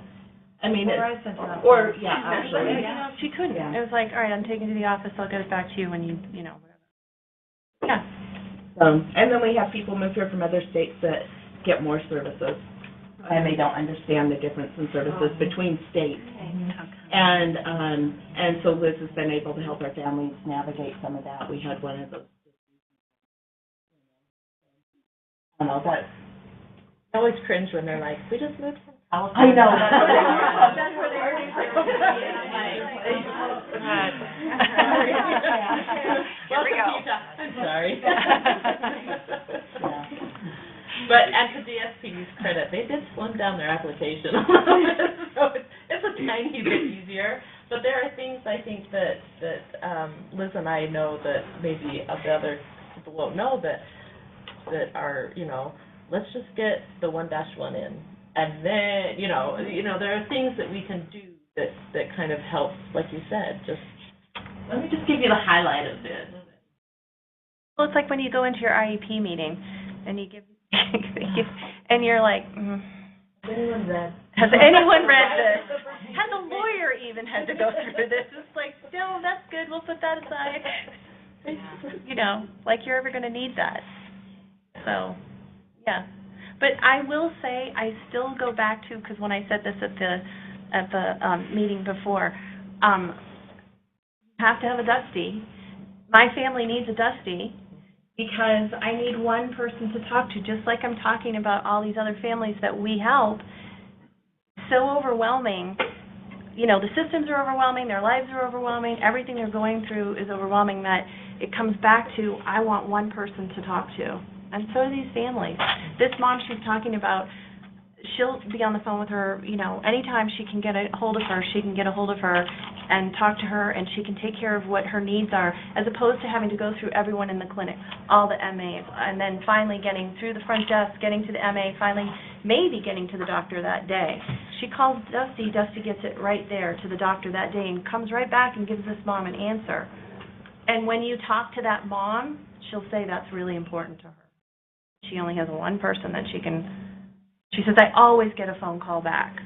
I mean, or I sent it off. Or, yeah, actually. You know, she couldn't. Yeah. It was like, all right, I'm taking it to the office, I'll get it back to you when you know, whatever. Yeah. And then we have people move here from other states that get more services, and they don't understand the difference in services between states. And so Liz has been able to help our families navigate some of that. We had one of those. I don't know, I always cringe when they're like, we just moved from I California. know. That's where they are. Here we go. I'm sorry. But to DSPD's credit, they did slim down their application a little bit, so it's a tiny bit easier. But there are things I think that Liz and I know that maybe the other people won't know that are, you know, let's just get the 1-1 in. And then, you know, there are things that we can do that kind of help, like you said, just, let me just give you the highlight of this. Well, it's like when you go into your IEP meeting and you give, and you're like, Has anyone read? Has anyone read this? Has a lawyer even had to go through this? It's like, no, that's good, we'll put that aside. You know, like you're ever going to need that. So, yeah. But I will say, I still go back to, because when I said this at at the meeting before. You have to have a Dusty. My family needs a Dusty because I need one person to talk to, just like I'm talking about all these other families that we help. So overwhelming. You know, the systems are overwhelming, their lives are overwhelming, everything they're going through is overwhelming, that it comes back to, I want one person to talk to. And so do these families. This mom she's talking about, she'll be on the phone with her, you know, anytime she can get a hold of her, she can get a hold of her and talk to her, and she can take care of what her needs are, as opposed to having to go through everyone in the clinic, all the MAs, and then finally getting through the front desk, getting to the MA, finally maybe getting to the doctor that day. She calls Dusty, Dusty gets it right there to the doctor that day and comes right back and gives this mom an answer. And when you talk to that mom, she'll say that's really important to her. She only has one person that she says, I always get a phone call back.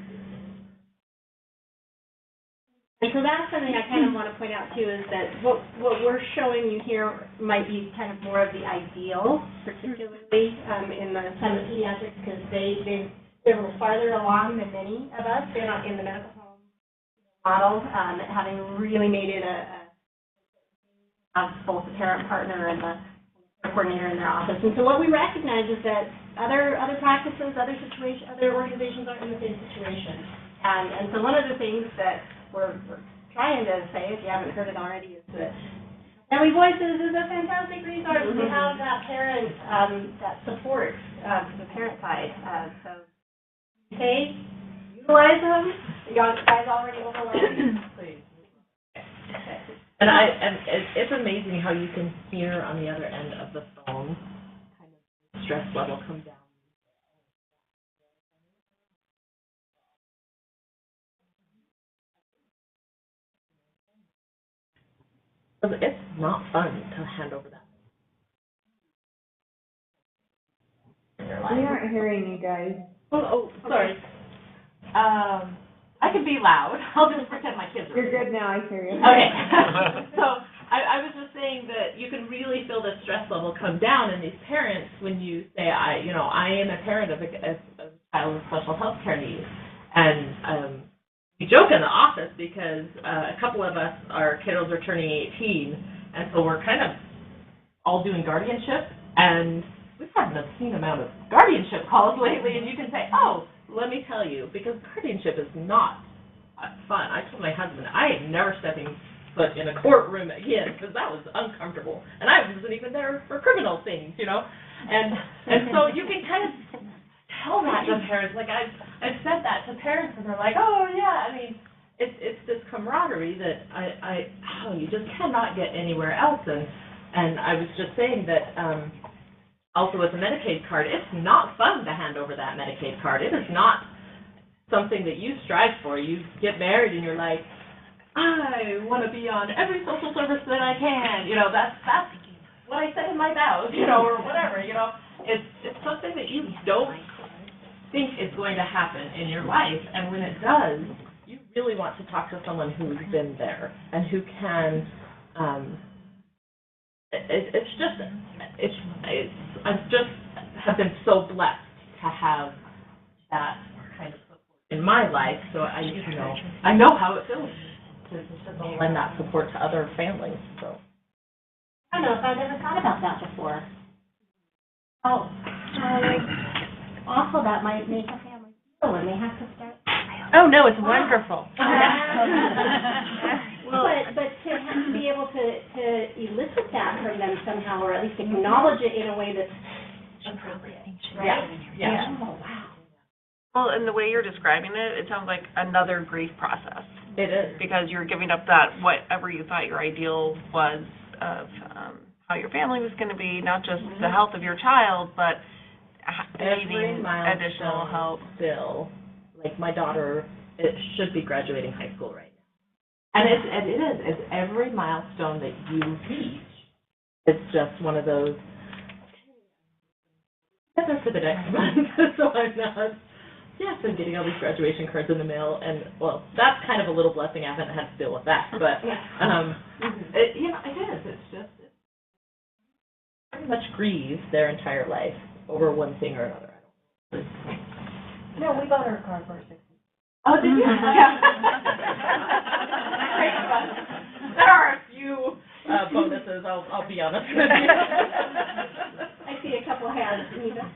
And so that's something I kind of want to point out too, is that what we're showing you here might be kind of more of the ideal, particularly in the Summit Pediatrics, because they're a little farther along than many of us. They're not in the medical home model, having really made it have both the parent partner and the coordinator in their office. And so what we recognize is that other practices, other organizations are in the same situation. And so one of the things that we're trying to say, if you haven't heard it already, is that Family Voices is a fantastic resource to have that parent, that support to the parent side. So, okay, utilize them. You guys already overwhelmed. Please. And it's amazing how you can hear on the other end of the phone kind of the stress level come down. It's not fun to hand over that. We aren't hearing you guys. Oh, sorry. I can be loud. I'll just pretend my kids are. You're good now, I hear you. Okay. So I was just saying that you can really feel the stress level come down in these parents when you say, I am a parent of a child with special health care needs. And we joke in the office because a couple of us, our kiddos are turning 18, and so we're kind of all doing guardianship, and we've had an obscene amount of guardianship calls lately, and you can say, oh, let me tell you, because guardianship is not fun. I told my husband, I am never stepping foot in a courtroom again, because that was uncomfortable, and I wasn't even there for criminal things, you know, and so you can kind of tell that to parents. Like I've said that to parents, and they're like, oh yeah. I mean, it's this camaraderie that you just cannot get anywhere else. And I was just saying that also with the Medicaid card, it's not fun to hand over that Medicaid card. It is not something that you strive for. You get married and you're like, I want to be on every social service that I can. You know, that's what I said in my vows. You know, or whatever. You know, it's something that you don't think is going to happen in your life, and when it does, you really want to talk to someone who's been there and who can. I just have been so blessed to have that kind of support in my life. So I know how it feels to lend that support to other families. So I don't know if I've ever thought about that before. Oh, awful that might make a family feel when they have to start. Oh, no, it's wonderful. But to be able to elicit that from them somehow, or at least acknowledge it in a way that's appropriate. Right? Yeah. Oh, wow. Well, and the way you're describing it, it sounds like another grief process. It is. Because you're giving up that whatever you thought your ideal was of how your family was going to be, not just the health of your child, but needing additional help. Still, like my daughter, it should be graduating high school right now. And it's every milestone that you reach, it's just one of those, together for the next month, so I'm not, I'm getting all these graduation cards in the mail, and, well, that's kind of a little blessing. I haven't had to deal with that, but, it is, it's just, pretty much grieve their entire life over one thing or another. No, we got our car for 60. Oh, did you? There are a few bonuses, I'll be honest with you. I see a couple hands. Neva.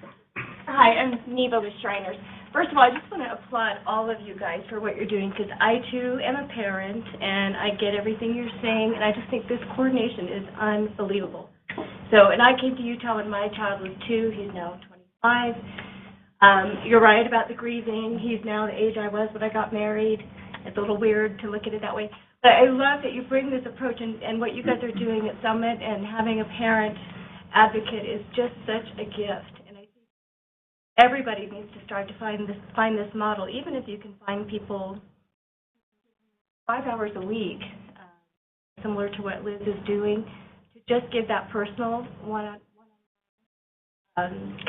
Hi, I'm Neva with Shriners. First of all, I just want to applaud all of you guys for what you're doing, because I, too, am a parent, and I get everything you're saying, and I just think this coordination is unbelievable. So, and I came to Utah when my child was 2. He's now 25. You're right about the grieving. He's now the age I was when I got married. It's a little weird to look at it that way. But I love that you bring this approach, and what you guys are doing at Summit and having a parent advocate is just such a gift. And I think everybody needs to start to find this model, even if you can find people 5 hours a week, similar to what Liz is doing, to just give that personal one-on-one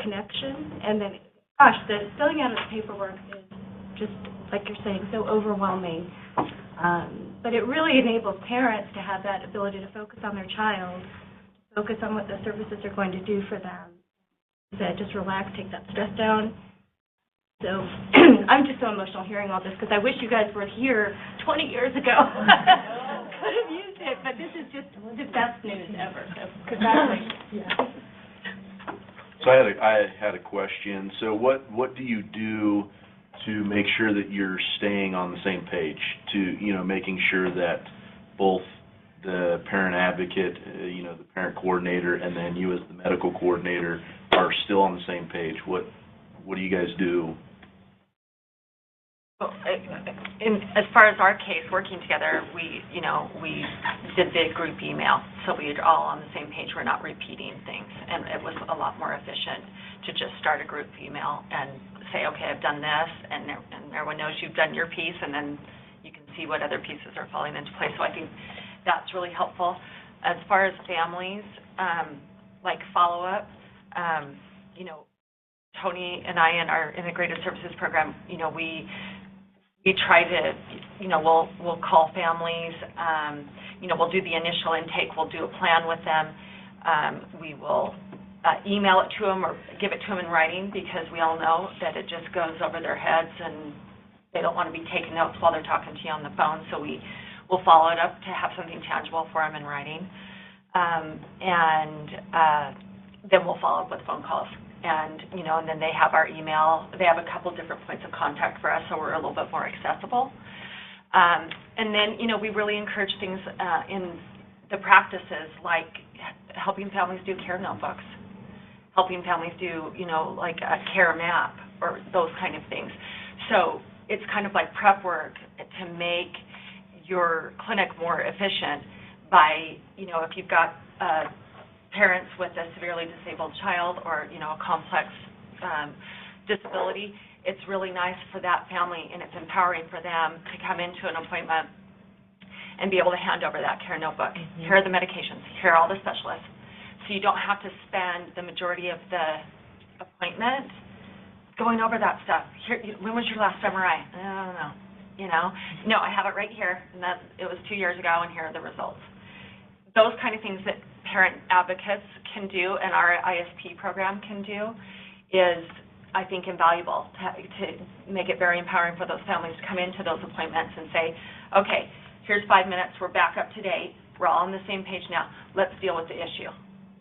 connection. And then, gosh, the filling out of the paperwork is just, like you're saying, so overwhelming. But it really enables parents to have that ability to focus on their child, focus on what the services are going to do for them. Just relax, take that stress down. So I'm just so emotional hearing all this, because I wish you guys were here 20 years ago. Could have used it, but this is just the best news ever. So congratulations. So I had a question. So what do you do to make sure that you're staying on the same page, to, making sure that both the parent advocate, the parent coordinator, and then you as the medical coordinator are still on the same page? What do you guys do? Well, as far as our case, working together, we did the group email, so we were all on the same page. We're not repeating things, and it was a lot more efficient to just start a group email and say, okay, I've done this, and everyone knows you've done your piece, and then you can see what other pieces are falling into place. So I think that's really helpful. As far as families, like follow-up, Tony and I in our integrated services program, we try to, we'll call families, we'll do the initial intake, we'll do a plan with them, we will email it to them or give it to them in writing, because we all know that it just goes over their heads and they don't want to be taking notes while they're talking to you on the phone, so we will follow it up to have something tangible for them in writing, and then we'll follow up with phone calls. And, and then they have our email. They have a couple different points of contact for us, so we're a little bit more accessible. And then, we really encourage things in the practices, like helping families do care notebooks, helping families do, like a care map or those kind of things. So it's kind of like prep work to make your clinic more efficient by, if you've got parents with a severely disabled child or, a complex disability, it's really nice for that family, and it's empowering for them to come into an appointment and be able to hand over that care notebook. Here are the medications. Here are all the specialists. So you don't have to spend the majority of the appointment going over that stuff. Here, when was your last MRI? I don't know. No, I have it right here, and it was 2 years ago, and here are the results. Those kind of things that parent advocates can do and our ISP program can do is, I think, invaluable to make it very empowering for those families to come into those appointments and say, okay, here's 5 minutes, we're back up to date, we're all on the same page now, let's deal with the issue.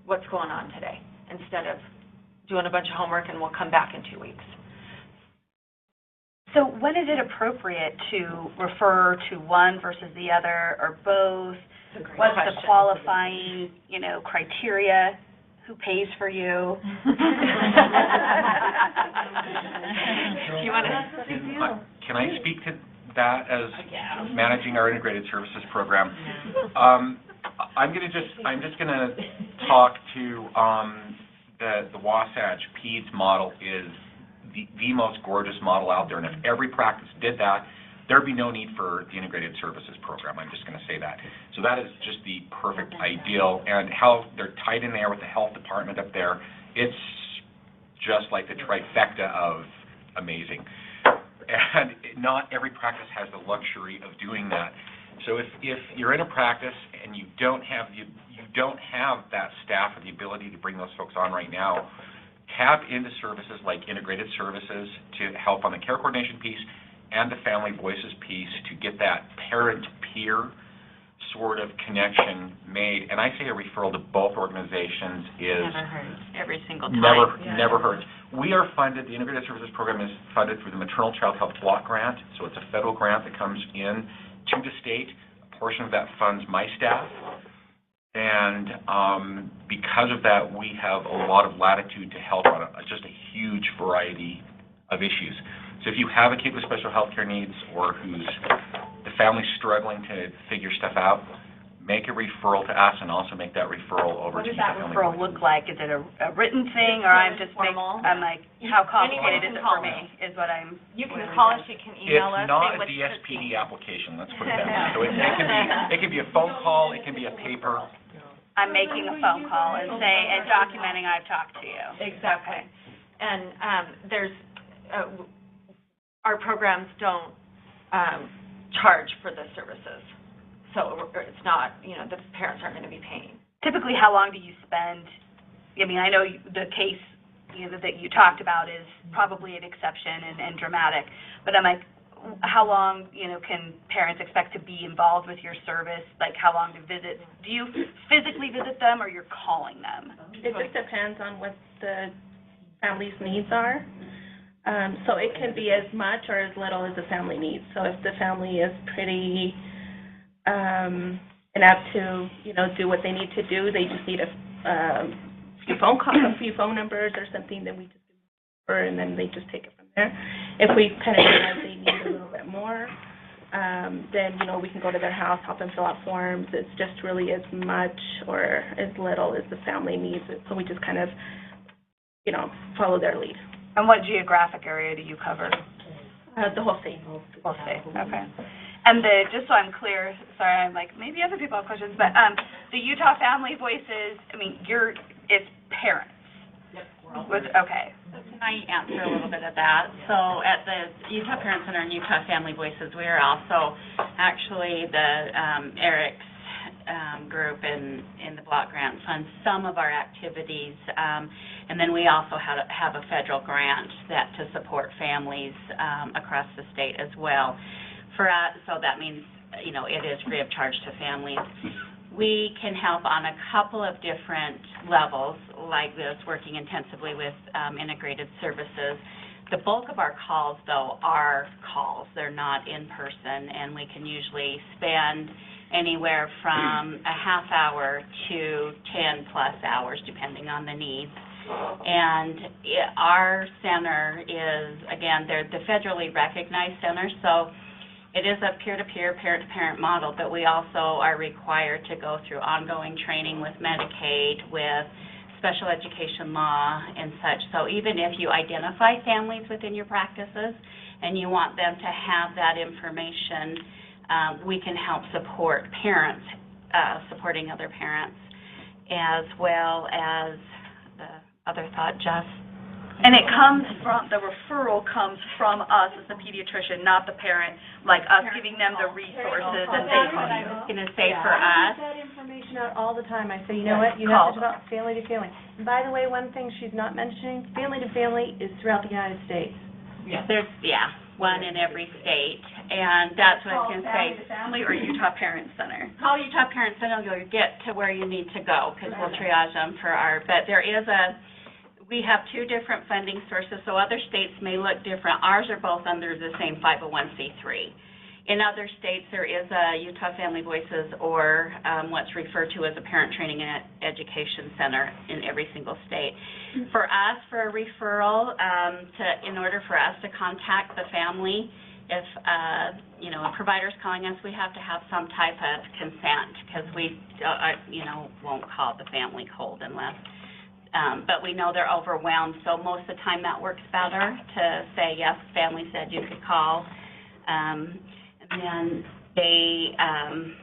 What's going on today? Instead of doing a bunch of homework and we'll come back in 2 weeks. So when is it appropriate to refer to one versus the other or both? What's the qualifying, criteria? Who pays for you? You want to? Can I speak to that as managing our integrated services program? I'm just gonna talk to the Wasatch PEDS model is the most gorgeous model out there, and if every practice did that, there'd be no need for the integrated services program. I'm just going to say that. So that is just the perfect ideal, and how they're tied in there with the health department up there, it's just like the trifecta of amazing. And not every practice has the luxury of doing that. So if you're in a practice and you don't have that staff or the ability to bring those folks on right now, tap into services like integrated services to help on the care coordination piece, and the family voices piece to get that parent-peer sort of connection made. And I say a referral to both organizations is Never hurts, every single time. Never hurts. We are funded, the Integrated Services Program is funded through the Maternal Child Health Block Grant, so it's a federal grant that comes in to the state. A portion of that funds my staff, and because of that, we have a lot of latitude to help on just a huge variety of issues. So if you have a kid with special health care needs or who's the family's struggling to figure stuff out, make a referral to us and also make that referral over to What does that Family referral Voices. look like? Is it a written thing, or I'm just I'm like, how complicated is it for me, is what I'm... You can call us, you can email us. It's not say a what's DSPD application, let's put it that way. So it can be a phone call, it can be a paper. I'm making a phone call and documenting I've talked to you. Exactly. And our programs don't charge for the services. So it's not, the parents aren't going to be paying. Typically, how long do you spend? I mean, I know the case that you talked about is probably an exception and dramatic, but I'm like, how long, can parents expect to be involved with your service? Like, how long do visits? Do you physically visit them, or you're calling them? It just depends on what the family's needs are. So it can be as much or as little as the family needs. So if the family is pretty enough to, do what they need to do, they just need a few phone calls, a few phone numbers or something, then we just give them a number, and then they just take it from there. If we kind of realize they need a little bit more, then, we can go to their house, help them fill out forms. It's just really as much or as little as the family needs it. So we just kind of, follow their lead. And what geographic area do you cover? The whole state. Whole state, okay. And just so I'm clear, sorry, I'm like, maybe other people have questions, but the Utah Family Voices, it's parents. Okay. So can I answer a little bit of that? So at the Utah Parent Center and Utah Family Voices, we are also actually the Eric's group in the block grant funds some of our activities, and then we also have a federal grant to support families across the state as well. For us, so that means it is free of charge to families. We can help on a couple of different levels like this, working intensively with integrated services. The bulk of our calls, though, are calls. They're not in person, and we can usually spend anywhere from a half hour to 10+ hours, depending on the needs. And our center is, again, they're the federally recognized center, so it is a peer-to-peer, parent-to-parent model, but we also are required to go through ongoing training with Medicaid, with special education law and such. So even if you identify families within your practices and you want them to have that information, we can help support parents, supporting other parents, as well as the other thought, Jess. And the referral comes from us as the pediatrician, not the parent, like us giving them the resources and they call you. I was going to say for us, I put that information out all the time. I say, you know what, you have to talk family to family. And by the way, one thing she's not mentioning, family to family is throughout the United States. there's, one in every state, and that's what I was going to say. Family or Utah Parent Center? Call Utah Parent Center, you'll get to where you need to go, because we'll triage them for but there is we have two different funding sources, so other states may look different. Ours are both under the same 501c3. In other states, there is a Utah Family Voices or what's referred to as a Parent Training and Education Center in every single state. For us, for a referral, in order for us to contact the family, if a provider's calling us, we have to have some type of consent, because we won't call the family cold unless. But we know they're overwhelmed, so most of the time that works better to say, yes, family said you could call. And then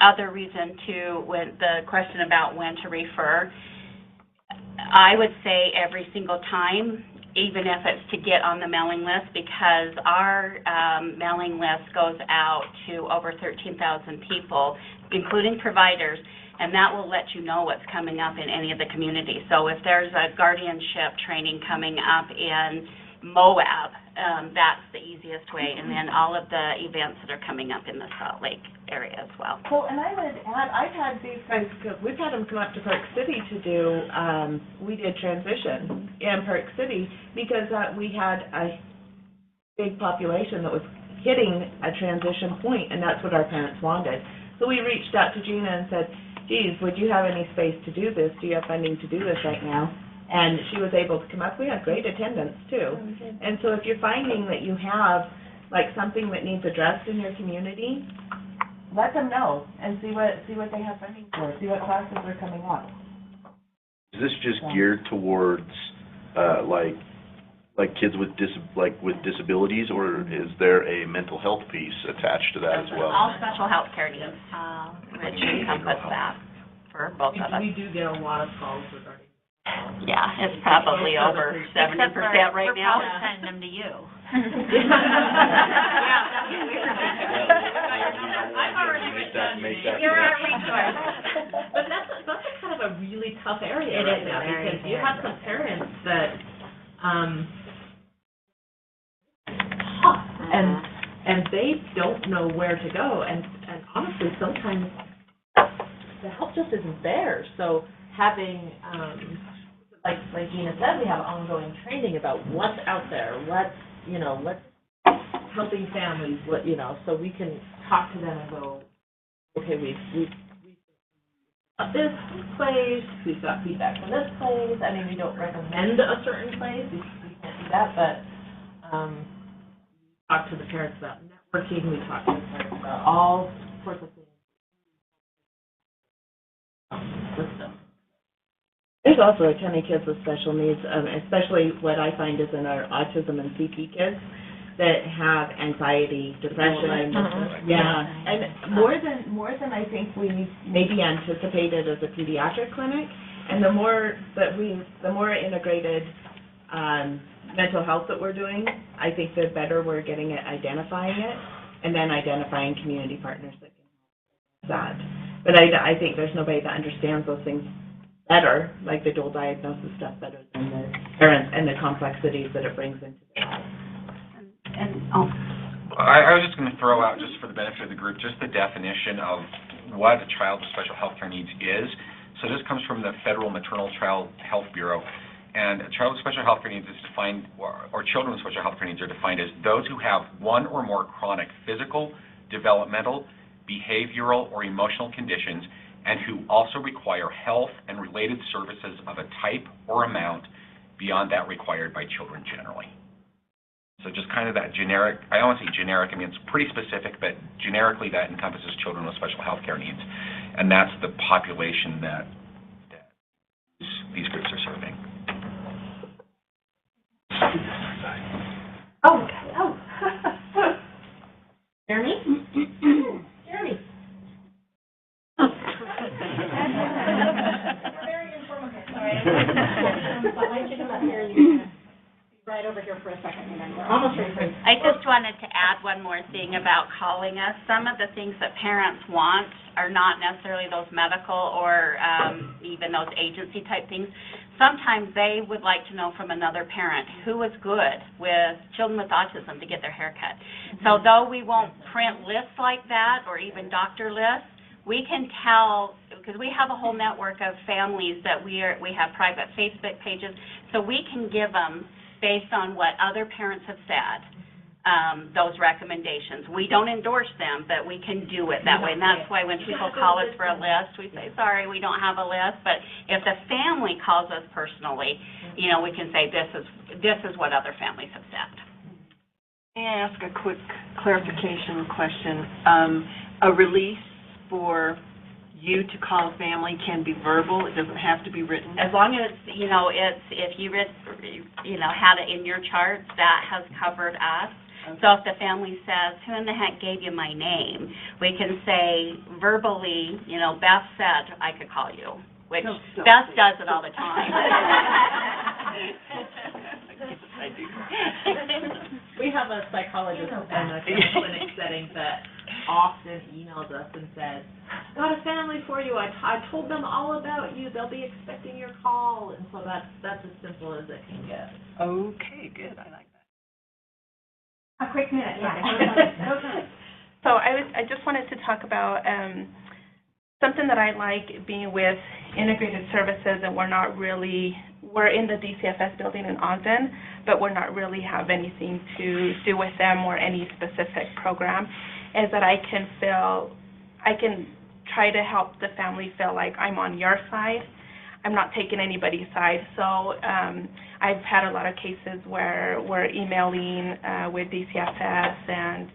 other reason too, when the question about when to refer, I would say every single time, even if it's to get on the mailing list, because our mailing list goes out to over 13,000 people, including providers, and that will let you know what's coming up in any of the communities. So if there's a guardianship training coming up in Moab, that's the easiest way, and then all of the events that are coming up in the Salt Lake area as well. Well, and I would add, I've had these guys, we've had them come up to Park City to do, we did transition in Park City because we had a big population that was hitting a transition point, and that's what our parents wanted. So we reached out to Gina and said, geez, would you have any space to do this? Do you have funding to do this right now? And she was able to come up. We had great attendance, too. And so if you're finding that you have, like, something that needs addressed in your community, let them know and see what they have funding for, see what classes are coming up. Is this just geared towards, like kids with disabilities, or is there a mental health piece attached to that as well? All special health care needs, which encompass that for both of us. We do get a lot of calls regarding. Yeah, it's probably over 70% right now. We're probably sending them to you. Make that You're our connection. resource. But that's kind of a really tough area It right is now, very, because you have some parents that, tough, and they don't know where to go, and honestly, sometimes the help just isn't there. So having, like Gina said, we have ongoing training about what's out there, what's helping families, so we can talk to them and go, okay, we've got this place, we've got feedback from this place. I mean, we don't recommend a certain place, we can't do that, but we talk to the parents about networking, we talk to the parents about all sorts of things. System. There's also a ton of kids with special needs, especially what I find is in our autism and CP kids that have anxiety, depression. Yeah, and more than I think we maybe anticipated as a pediatric clinic, and the more integrated mental health that we're doing, I think the better we're getting at identifying it, and then identifying community partners that can help that. But I think there's nobody that understands those things better, like the dual diagnosis stuff, better than the parents and the complexities that it brings into their life. I was just going to throw out, just for the benefit of the group, just the definition of what a child with special health care needs is. So this comes from the Federal Maternal Child Health Bureau. And a child with special health care needs is defined, or children with special health care needs are defined as those who have one or more chronic physical, developmental, behavioral, or emotional conditions, and who also require health and related services of a type or amount beyond that required by children generally. So just kind of that generic, I don't want to say generic, I mean it's pretty specific, but generically that encompasses children with special health care needs. And that's the population that these groups are serving. Oh. Jeremy? Jeremy. Very informative, sorry. But why don't you come up here and you can be right over here for a second, and then we're almost ready. I just wanted to add one more thing about calling us. Some of the things that parents want are not necessarily those medical or even those agency type things. Sometimes they would like to know from another parent who is good with children with autism to get their hair cut. So though we won't print lists like that or even doctor lists, we can tell, because we have a whole network of families that we have private Facebook pages, so we can give them, based on what other parents have said, those recommendations. We don't endorse them, but we can do it that way. And that's why when people call us for a list, we say, sorry, we don't have a list. But if the family calls us personally, we can say, this is what other families have said. May I ask a quick clarification question? A release for you to call a family can be verbal, it doesn't have to be written? As long as, if you read, had it in your charts, that has covered us. Okay. So if the family says, who in the heck gave you my name? We can say verbally, Beth said I could call you, which Beth does it all the time. I do. We have a psychologist in a clinic setting that often emails us and says, got a family for you, I told them all about you, they'll be expecting your call, and so that's as simple as it can get. Okay, good, I like that. A quick minute, yeah. So I just wanted to talk about something that I like being with integrated services, and we're in the DCFS building in Ogden, but we're not really have anything to do with them or any specific program, is that I can try to help the family feel like I'm on your side. I'm not taking anybody's side. So I've had a lot of cases where we're emailing with DCFS and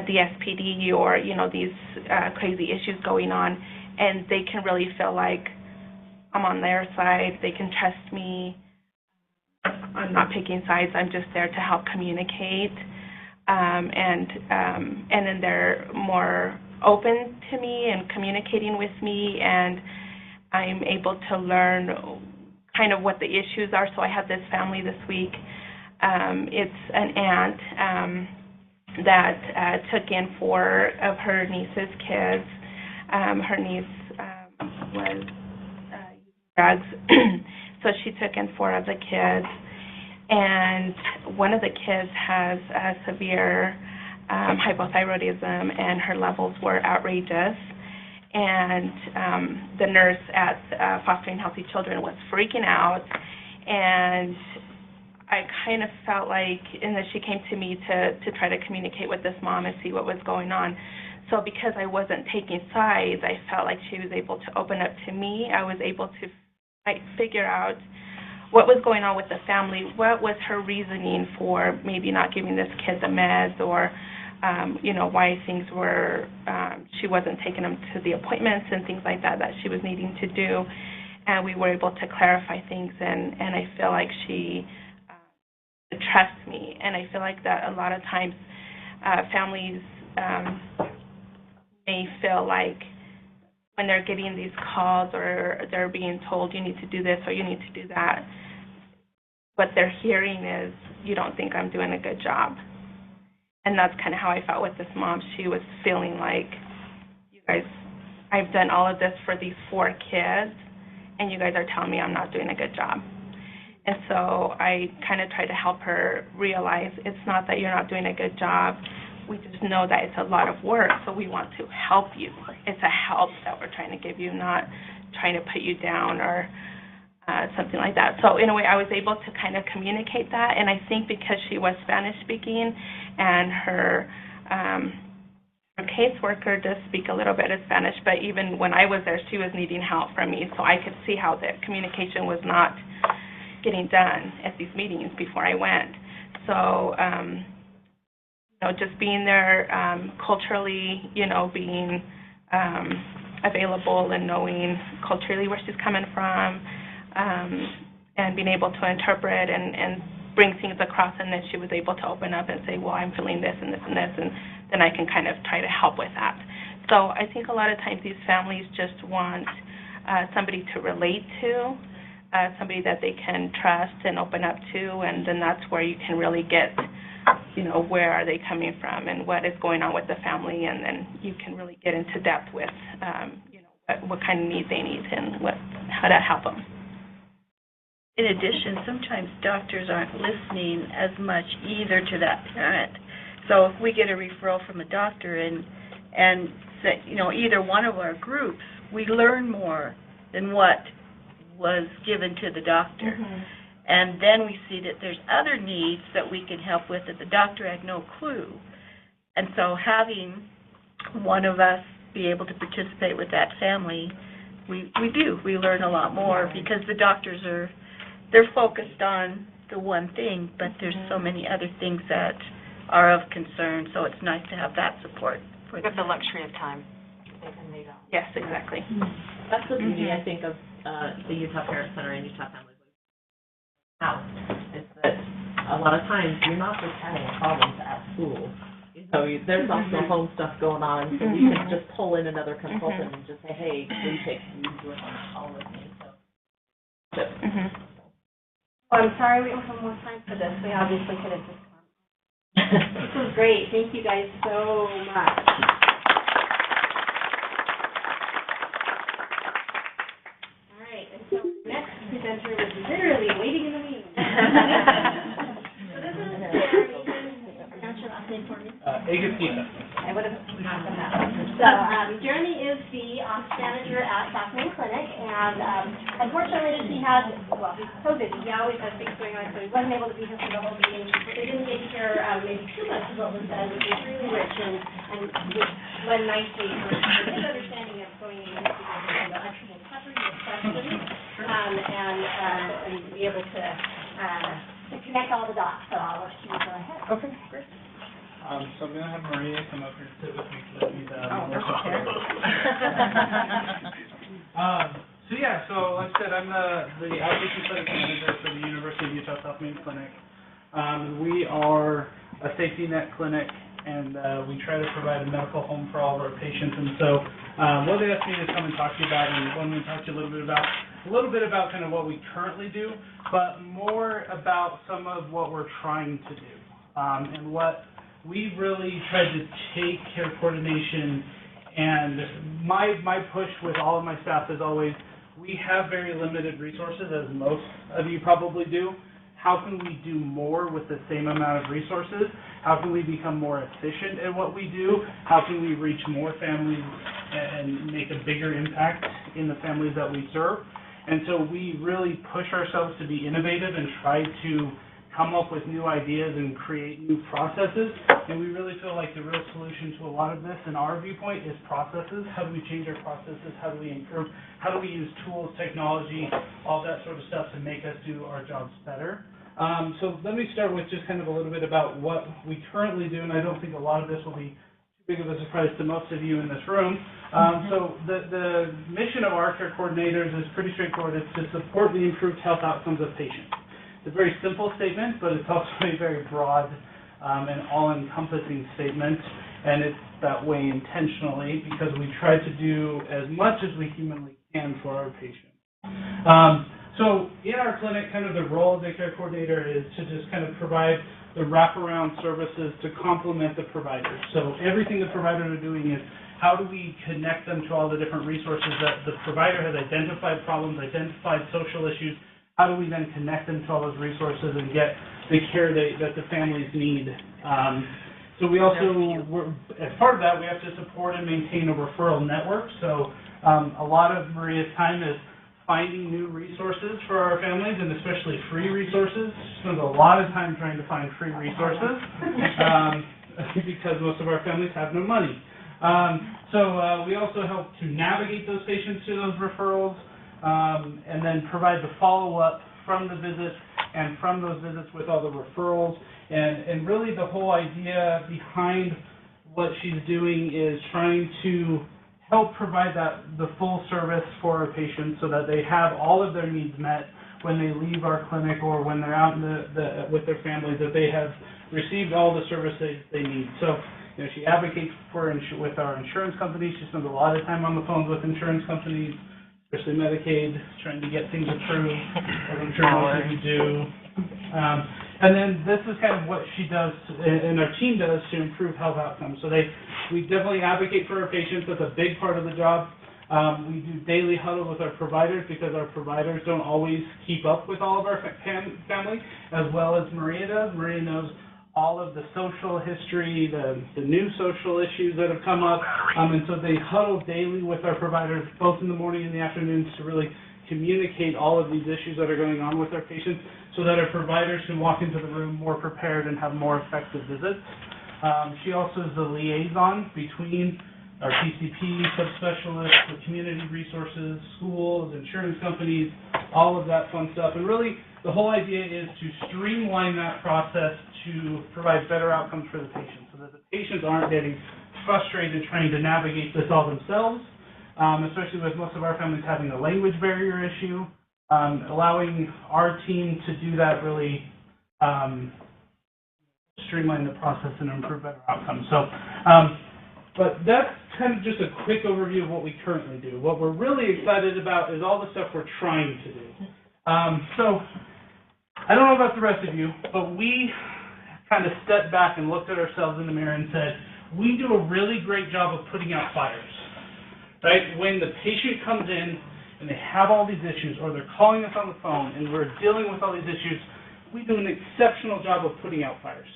the SPD or, these crazy issues going on, and they can really feel like I'm on their side. They can trust me. I'm not picking sides. I'm just there to help communicate. And then they're more open to me and communicating with me, and I'm able to learn kind of what the issues are. So I had this family this week. It's an aunt that took in 4 of her niece's kids. Her niece was using drugs, so she took in 4 of the kids. And one of the kids has severe hypothyroidism, and her levels were outrageous. And the nurse at Fostering Healthy Children was freaking out, and I kind of felt like, and then she came to me to try to communicate with this mom and see what was going on. So because I wasn't taking sides, I felt like she was able to open up to me. I was able to figure out what was going on with the family, what was her reasoning for maybe not giving this kid the meds, or why things were, she wasn't taking them to the appointments and things like that she was needing to do. And we were able to clarify things, and I feel like she trusts me. And I feel like that a lot of times families may feel like when they're getting these calls or they're being told you need to do this or you need to do that, what they're hearing is, you don't think I'm doing a good job. And that's kind of how I felt with this mom. She was feeling like, you guys, I've done all of this for these 4 kids, and you guys are telling me I'm not doing a good job. And so I kind of tried to help her realize it's not that you're not doing a good job. We just know that it's a lot of work, so we want to help you. It's a help that we're trying to give you, not trying to put you down or something like that. So in a way, I was able to kind of communicate that, and I think because she was Spanish-speaking and her caseworker does speak a little bit of Spanish, but even when I was there, she was needing help from me, so I could see how the communication was not getting done at these meetings before I went. So, just being there culturally, being available and knowing culturally where she's coming from, and being able to interpret and bring things across, and then she was able to open up and say, well, I'm feeling this and this and this, and then I can kind of try to help with that. So I think a lot of times these families just want somebody to relate to, somebody that they can trust and open up to, and then that's where you can really get, where are they coming from and what is going on with the family, and then you can really get into depth with, what kind of need they need and how to help them. In addition, sometimes doctors aren't listening as much either to that parent. So if we get a referral from a doctor and say, either one of our groups, we learn more than what was given to the doctor. Mm-hmm. And then we see that there's other needs that we can help with that the doctor had no clue. And so having one of us be able to participate with that family, we learn a lot more, because the doctors they're focused on the one thing, but there's so many other things that are of concern, so it's nice to have that support. We have the luxury of time. They don't. Yes, exactly. That's the beauty, I think, of the Utah Parent Center and Utah Family House, is that a lot of times you're not just having problems at school. There's also home stuff going on, so we can just pull in another consultant and just say, hey, please do it on the call with me. So. I'm sorry we don't have more time for this. We obviously could have just gone. This was great. Thank you guys so much. All right, and so the next presenter was literally waiting in the wings. So this is Agustina. I would have gotten that. So, Jeremy is the office manager at Southland Clinic, and unfortunately, he had, well, he's COVID. He always has things going on, so he wasn't able to be here for the whole meeting. We didn't get to hear maybe too much of what was said, which was really rich and which led nicely with his understanding of going into the actual coverage of questions and be able to connect all the dots. So I'll let you go ahead. Okay, great. So I'm going to have Maria come up here and sit with me to let me so like I said, I'm the outpatient clinic manager for the University of Utah South Main Clinic. We are a safety net clinic, and we try to provide a medical home for all of our patients. And so what they asked me to come and talk to you about, and want to talk to you a little bit about kind of what we currently do, but more about some of what we're trying to do, and what we really tried to take care coordination, and my push with all of my staff is always, we have very limited resources, as most of you probably do. How can we do more with the same amount of resources? How can we become more efficient at what we do? How can we reach more families and make a bigger impact in the families that we serve? And so we really push ourselves to be innovative and try to come up with new ideas and create new processes. And we really feel like the real solution to a lot of this, in our viewpoint, is processes. How do we change our processes? How do we improve? How do we use tools, technology, all that sort of stuff to make us do our jobs better? So let me start with just kind of a little bit about what we currently do, and I don't think a lot of this will be too big of a surprise to most of you in this room. So the mission of our care coordinators is pretty straightforward. It's to support the improved health outcomes of patients. It's a very simple statement, but it's also a very broad and all-encompassing statement, and it's that way intentionally because we try to do as much as we humanly can for our patients. So in our clinic, kind of the role of the care coordinator is to just kind of provide the wraparound services to complement the providers. So everything the providers are doing is how do we connect them to all the different resources that the provider has identified problems, identified social issues. How do we then connect them to all those resources and get the care that the families need? So we also, as part of that, we have to support and maintain a referral network. So a lot of Maria's time is finding new resources for our families, and especially free resources. She spends a lot of time trying to find free resources because most of our families have no money. So we also help to navigate those patients to those referrals, and then provide the follow-up from the visits and from those visits with all the referrals. And really the whole idea behind what she's doing is trying to help provide the full service for our patients so that they have all of their needs met when they leave our clinic or when they're out with their families, that they have received all the services they need. So, you know, she advocates with our insurance companies. She spends a lot of time on the phones with insurance companies, especially Medicaid, trying to get things approved, as I'm sure most of you do. And then this is kind of what she does and our team does to improve health outcomes. So we definitely advocate for our patients. That's a big part of the job. We do daily huddle with our providers because our providers don't always keep up with all of our family, as well as Maria does. Maria knows all of the social history, the new social issues that have come up, and so they huddle daily with our providers, both in the morning and the afternoons, to really communicate all of these issues that are going on with our patients so that our providers can walk into the room more prepared and have more effective visits. She also is the liaison between our PCP, subspecialists, the community resources, schools, insurance companies, all of that fun stuff. And really, the whole idea is to streamline that process to provide better outcomes for the patients so that the patients aren't getting frustrated trying to navigate this all themselves, especially with most of our families having a language barrier issue. Allowing our team to do that really streamline the process and improve better outcomes. So, but that's kind of just a quick overview of what we currently do. What we're really excited about is all the stuff we're trying to do. So, I don't know about the rest of you, but we kind of stepped back and looked at ourselves in the mirror and said, we do a really great job of putting out fires, right? When the patient comes in and they have all these issues, or they're calling us on the phone and we're dealing with all these issues, we do an exceptional job of putting out fires.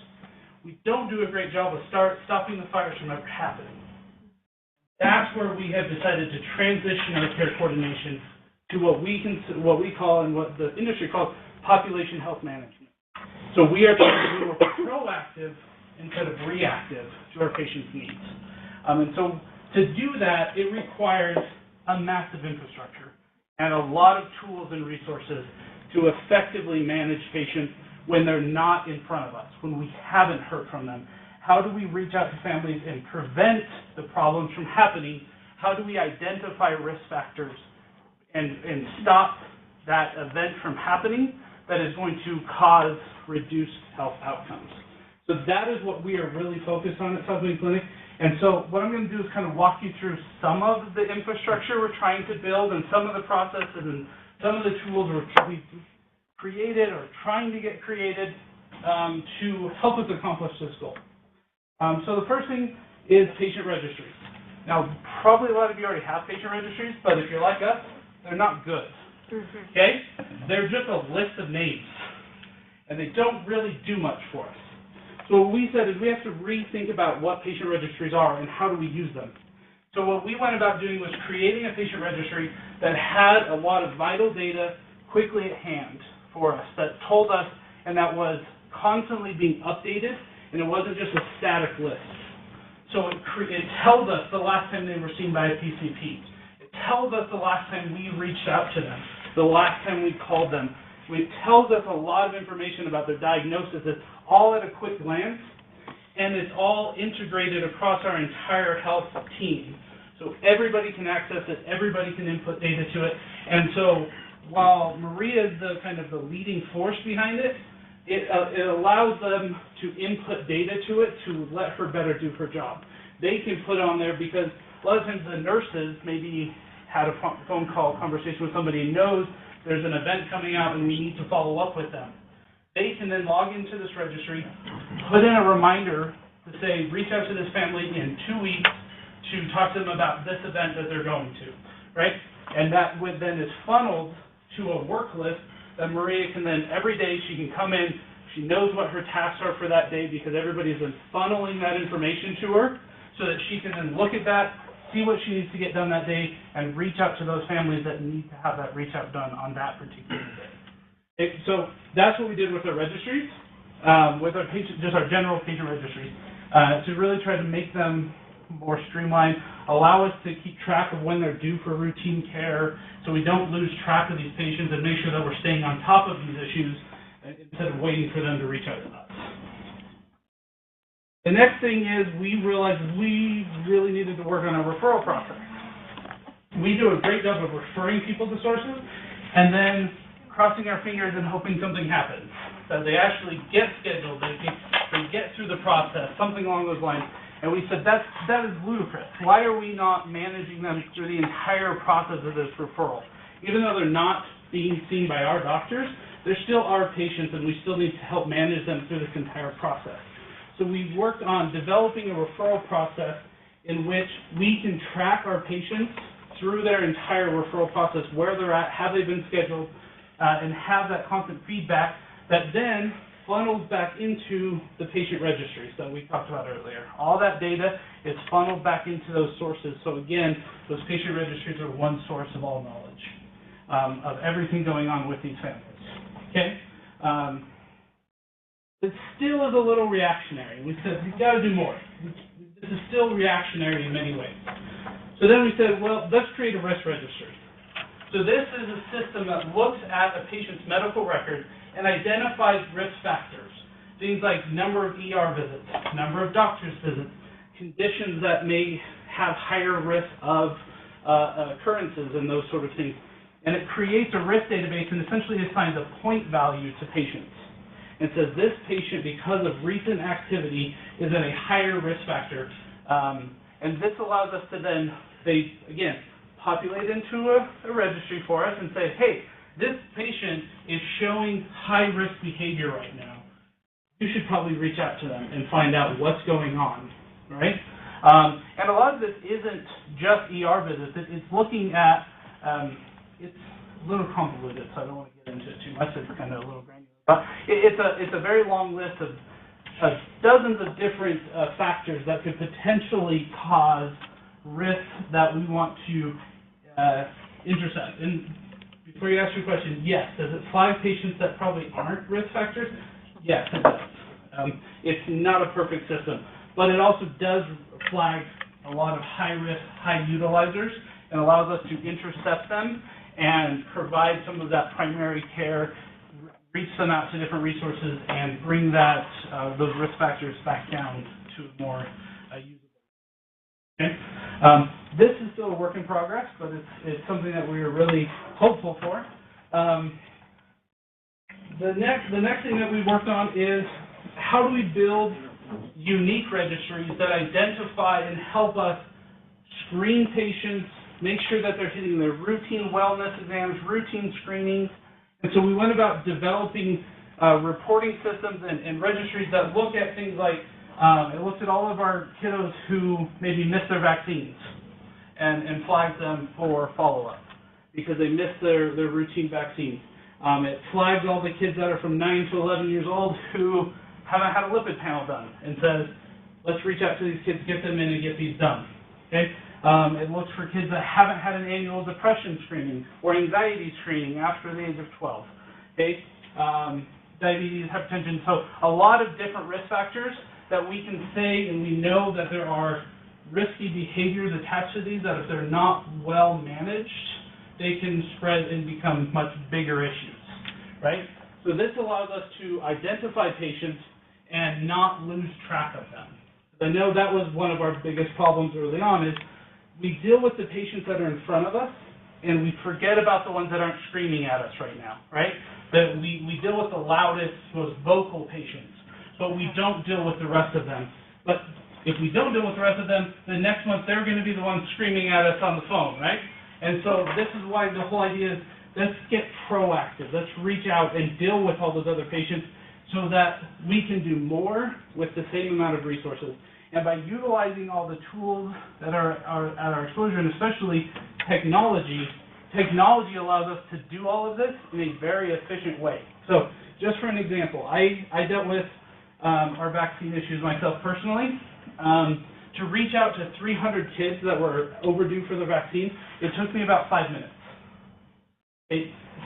we don't do a great job of stopping the fires from ever happening. That's where we have decided to transition our care coordination to what we call and what the industry calls population health management. So we are trying to be more proactive instead of reactive to our patients' needs. And so to do that, it requires a massive infrastructure and a lot of tools and resources to effectively manage patients when they're not in front of us, when we haven't heard from them. How do we reach out to families and prevent the problems from happening? How do we identify risk factors and stop that event from happening that is going to cause reduced health outcomes? So that is what we are really focused on at South Main Clinic. And so what I'm going to do is kind of walk you through some of the infrastructure we're trying to build and some of the processes and some of the tools we've created or trying to get created to help us accomplish this goal. So the first thing is patient registries. Now, probably a lot of you already have patient registries, but if you're like us, they're not good. Okay? They're just a list of names, and they don't really do much for us. So what we said is we have to rethink about what patient registries are and how do we use them. So what we went about doing was creating a patient registry that had a lot of vital data quickly at hand for us, that told us, and that was constantly being updated, and it wasn't just a static list. So it tells us the last time they were seen by a PCP. It tells us the last time we reached out to them, the last time we called them. It tells us a lot of information about their diagnosis. It's all at a quick glance, and it's all integrated across our entire health team. So everybody can access it, everybody can input data to it. And so while Maria is the kind of the leading force behind it, it allows them to input data to it to let her better do her job. They can put on there because a lot of times the nurses maybe had a phone call conversation with somebody and knows there's an event coming out and we need to follow up with them. They can then log into this registry, put in a reminder to say, reach out to this family in 2 weeks to talk to them about this event that they're going to, right? And that then is funneled to a work list that Maria can then, every day she can come in, she knows what her tasks are for that day because everybody's been funneling that information to her so that she can then look at that, see what she needs to get done that day, and reach out to those families that need to have that reach out done on that particular day. So that's what we did with our registries, with our patient, just our general patient registries, to really try to make them more streamlined, allow us to keep track of when they're due for routine care so we don't lose track of these patients and make sure that we're staying on top of these issues instead of waiting for them to reach out to us. The next thing is we realized we really needed to work on a referral process. We do a great job of referring people to sources and then crossing our fingers and hoping something happens, that they actually get scheduled, they get through the process, something along those lines. And we said, that is ludicrous. Why are we not managing them through the entire process of this referral? Even though they're not being seen by our doctors, they're still our patients, and we still need to help manage them through this entire process. So we've worked on developing a referral process in which we can track our patients through their entire referral process, where they're at, have they been scheduled, and have that constant feedback that then funnels back into the patient registries that we talked about earlier. All that data is funneled back into those sources. So again, those patient registries are one source of all knowledge of everything going on with these families. Okay? It still is a little reactionary. We said, we've got to do more. This is still reactionary in many ways. So then we said, well, let's create a risk registry. So this is a system that looks at a patient's medical record and identifies risk factors, things like number of ER visits, number of doctor's visits, conditions that may have higher risk of occurrences and those sort of things. And it creates a risk database and essentially assigns a point value to patients. And says this patient, because of recent activity, is at a higher risk factor. And this allows us to then, again, populate into a registry for us and say, hey, this patient is showing high-risk behavior right now. You should probably reach out to them and find out what's going on, right? And a lot of this isn't just ER visits. It's looking at, it's a little convoluted, so I don't want to get into it too much. It's kind of a little granular. But it's a very long list of dozens of different factors that could potentially cause risks that we want to intercept. And before you ask your question, yes. Does it flag patients that probably aren't risk factors? Yes, it does. It's not a perfect system, but it also does flag a lot of high-risk, high utilizers, and allows us to intercept them and provide some of that primary care, reach them out to different resources, and bring that those risk factors back down to more usable. Okay? This is still a work in progress, but it's something that we are really hopeful for. The next thing that we worked on is how do we build unique registries that identify and help us screen patients, make sure that they're hitting their routine wellness exams, routine screenings. And so we went about developing reporting systems and registries that look at things like, it looks at all of our kiddos who maybe missed their vaccines and flags them for follow-up because they missed their routine vaccines. It flags all the kids that are from 9 to 11 years old who haven't had a lipid panel done and says, let's reach out to these kids, get them in and get these done. Okay? It looks for kids that haven't had an annual depression screening or anxiety screening after the age of 12. Okay? Diabetes, hypertension, so a lot of different risk factors that we can say, and we know that there are risky behaviors attached to these that if they're not well managed, they can spread and become much bigger issues, right? So this allows us to identify patients and not lose track of them. I know that was one of our biggest problems early on is we deal with the patients that are in front of us and we forget about the ones that aren't screaming at us right now, right? That we deal with the loudest, most vocal patients, but we don't deal with the rest of them. But if we don't deal with the rest of them, then next month they're going to be the ones screaming at us on the phone, right? And so this is why the whole idea is let's get proactive. Let's reach out and deal with all those other patients so that we can do more with the same amount of resources. And by utilizing all the tools that are at our exposure, and especially technology allows us to do all of this in a very efficient way. So just for an example, I dealt with our vaccine issues myself personally. To reach out to 300 kids that were overdue for the vaccine, it took me about 5 minutes.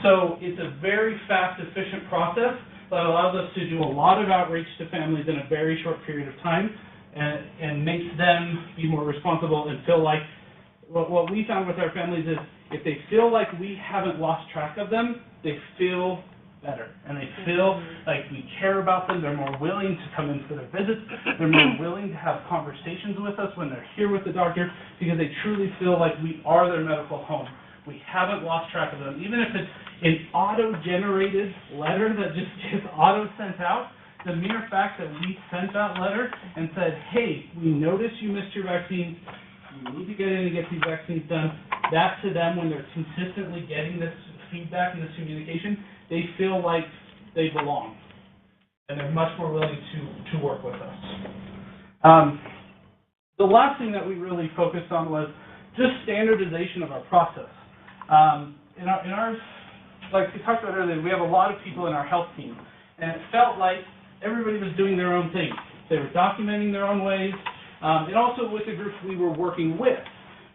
So it's a very fast, efficient process that allows us to do a lot of outreach to families in a very short period of time and makes them be more responsible and feel like, what we found with our families is if they feel like we haven't lost track of them, they feel better and they feel like we care about them. They're more willing to come in for their visits. They're more willing to have conversations with us when they're here with the doctor because they truly feel like we are their medical home. We haven't lost track of them. Even if it's an auto-generated letter that just gets auto-sent out, the mere fact that we sent that letter and said, hey, we noticed you missed your vaccines, you need to get in and get these vaccines done, that to them, when they're consistently getting this feedback and this communication, they feel like they belong, and they're much more willing to work with us. The last thing that we really focused on was just standardization of our process. In our, like we talked about earlier, we have a lot of people in our health team, and it felt like everybody was doing their own thing. They were documenting their own ways, and also with the groups we were working with,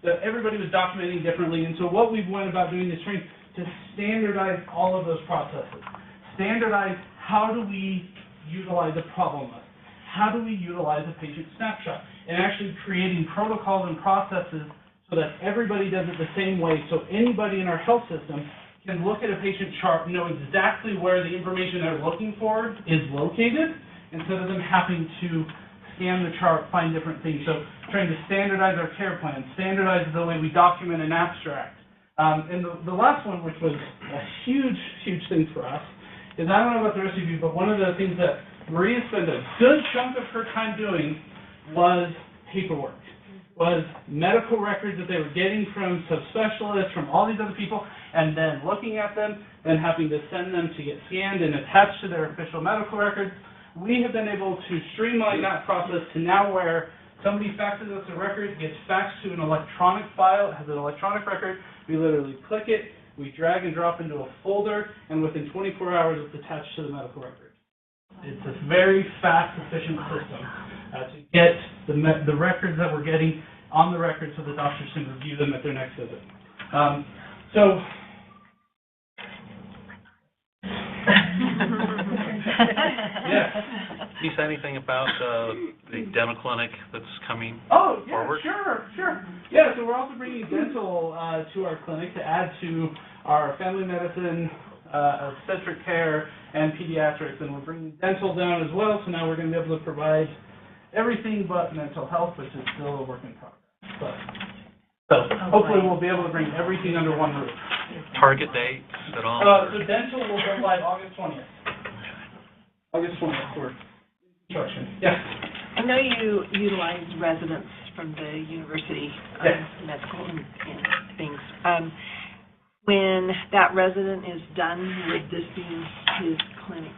that everybody was documenting differently, and so what we went about doing this training to standardize all of those processes. Standardize how do we utilize a problem list? How do we utilize a patient snapshot? And actually creating protocols and processes so that everybody does it the same way, so anybody in our health system can look at a patient chart and know exactly where the information they're looking for is located, instead of them having to scan the chart, find different things. So trying to standardize our care plan, standardize the way we document an abstract. And the last one, which was a huge, huge thing for us, is I don't know about the rest of you, but one of the things that Maria spent a good chunk of her time doing was paperwork, was medical records that they were getting from subspecialists, from all these other people, and then looking at them, and having to send them to get scanned and attached to their official medical records. We have been able to streamline that process to now where somebody faxes us a record, gets faxed to an electronic file, it has an electronic record, we literally click it, we drag and drop into a folder, and within 24 hours it's attached to the medical record. It's a very fast, efficient system to get the records that we're getting on the record so the doctors can review them at their next visit. Yes. Can you say anything about the dental clinic that's coming forward? Sure. Yeah, so we're also bringing dental to our clinic to add to our family medicine, obstetric care, and pediatrics, and we're bringing dental down as well, so now we're going to be able to provide everything but mental health, which is still a work in progress. So hopefully we'll be able to bring everything under one roof. Target dates at all? So dental will go live August 20th. August 20th for construction. Yes. I know you utilize residents from the university, med school and things. When that resident is done, would this be his clinic?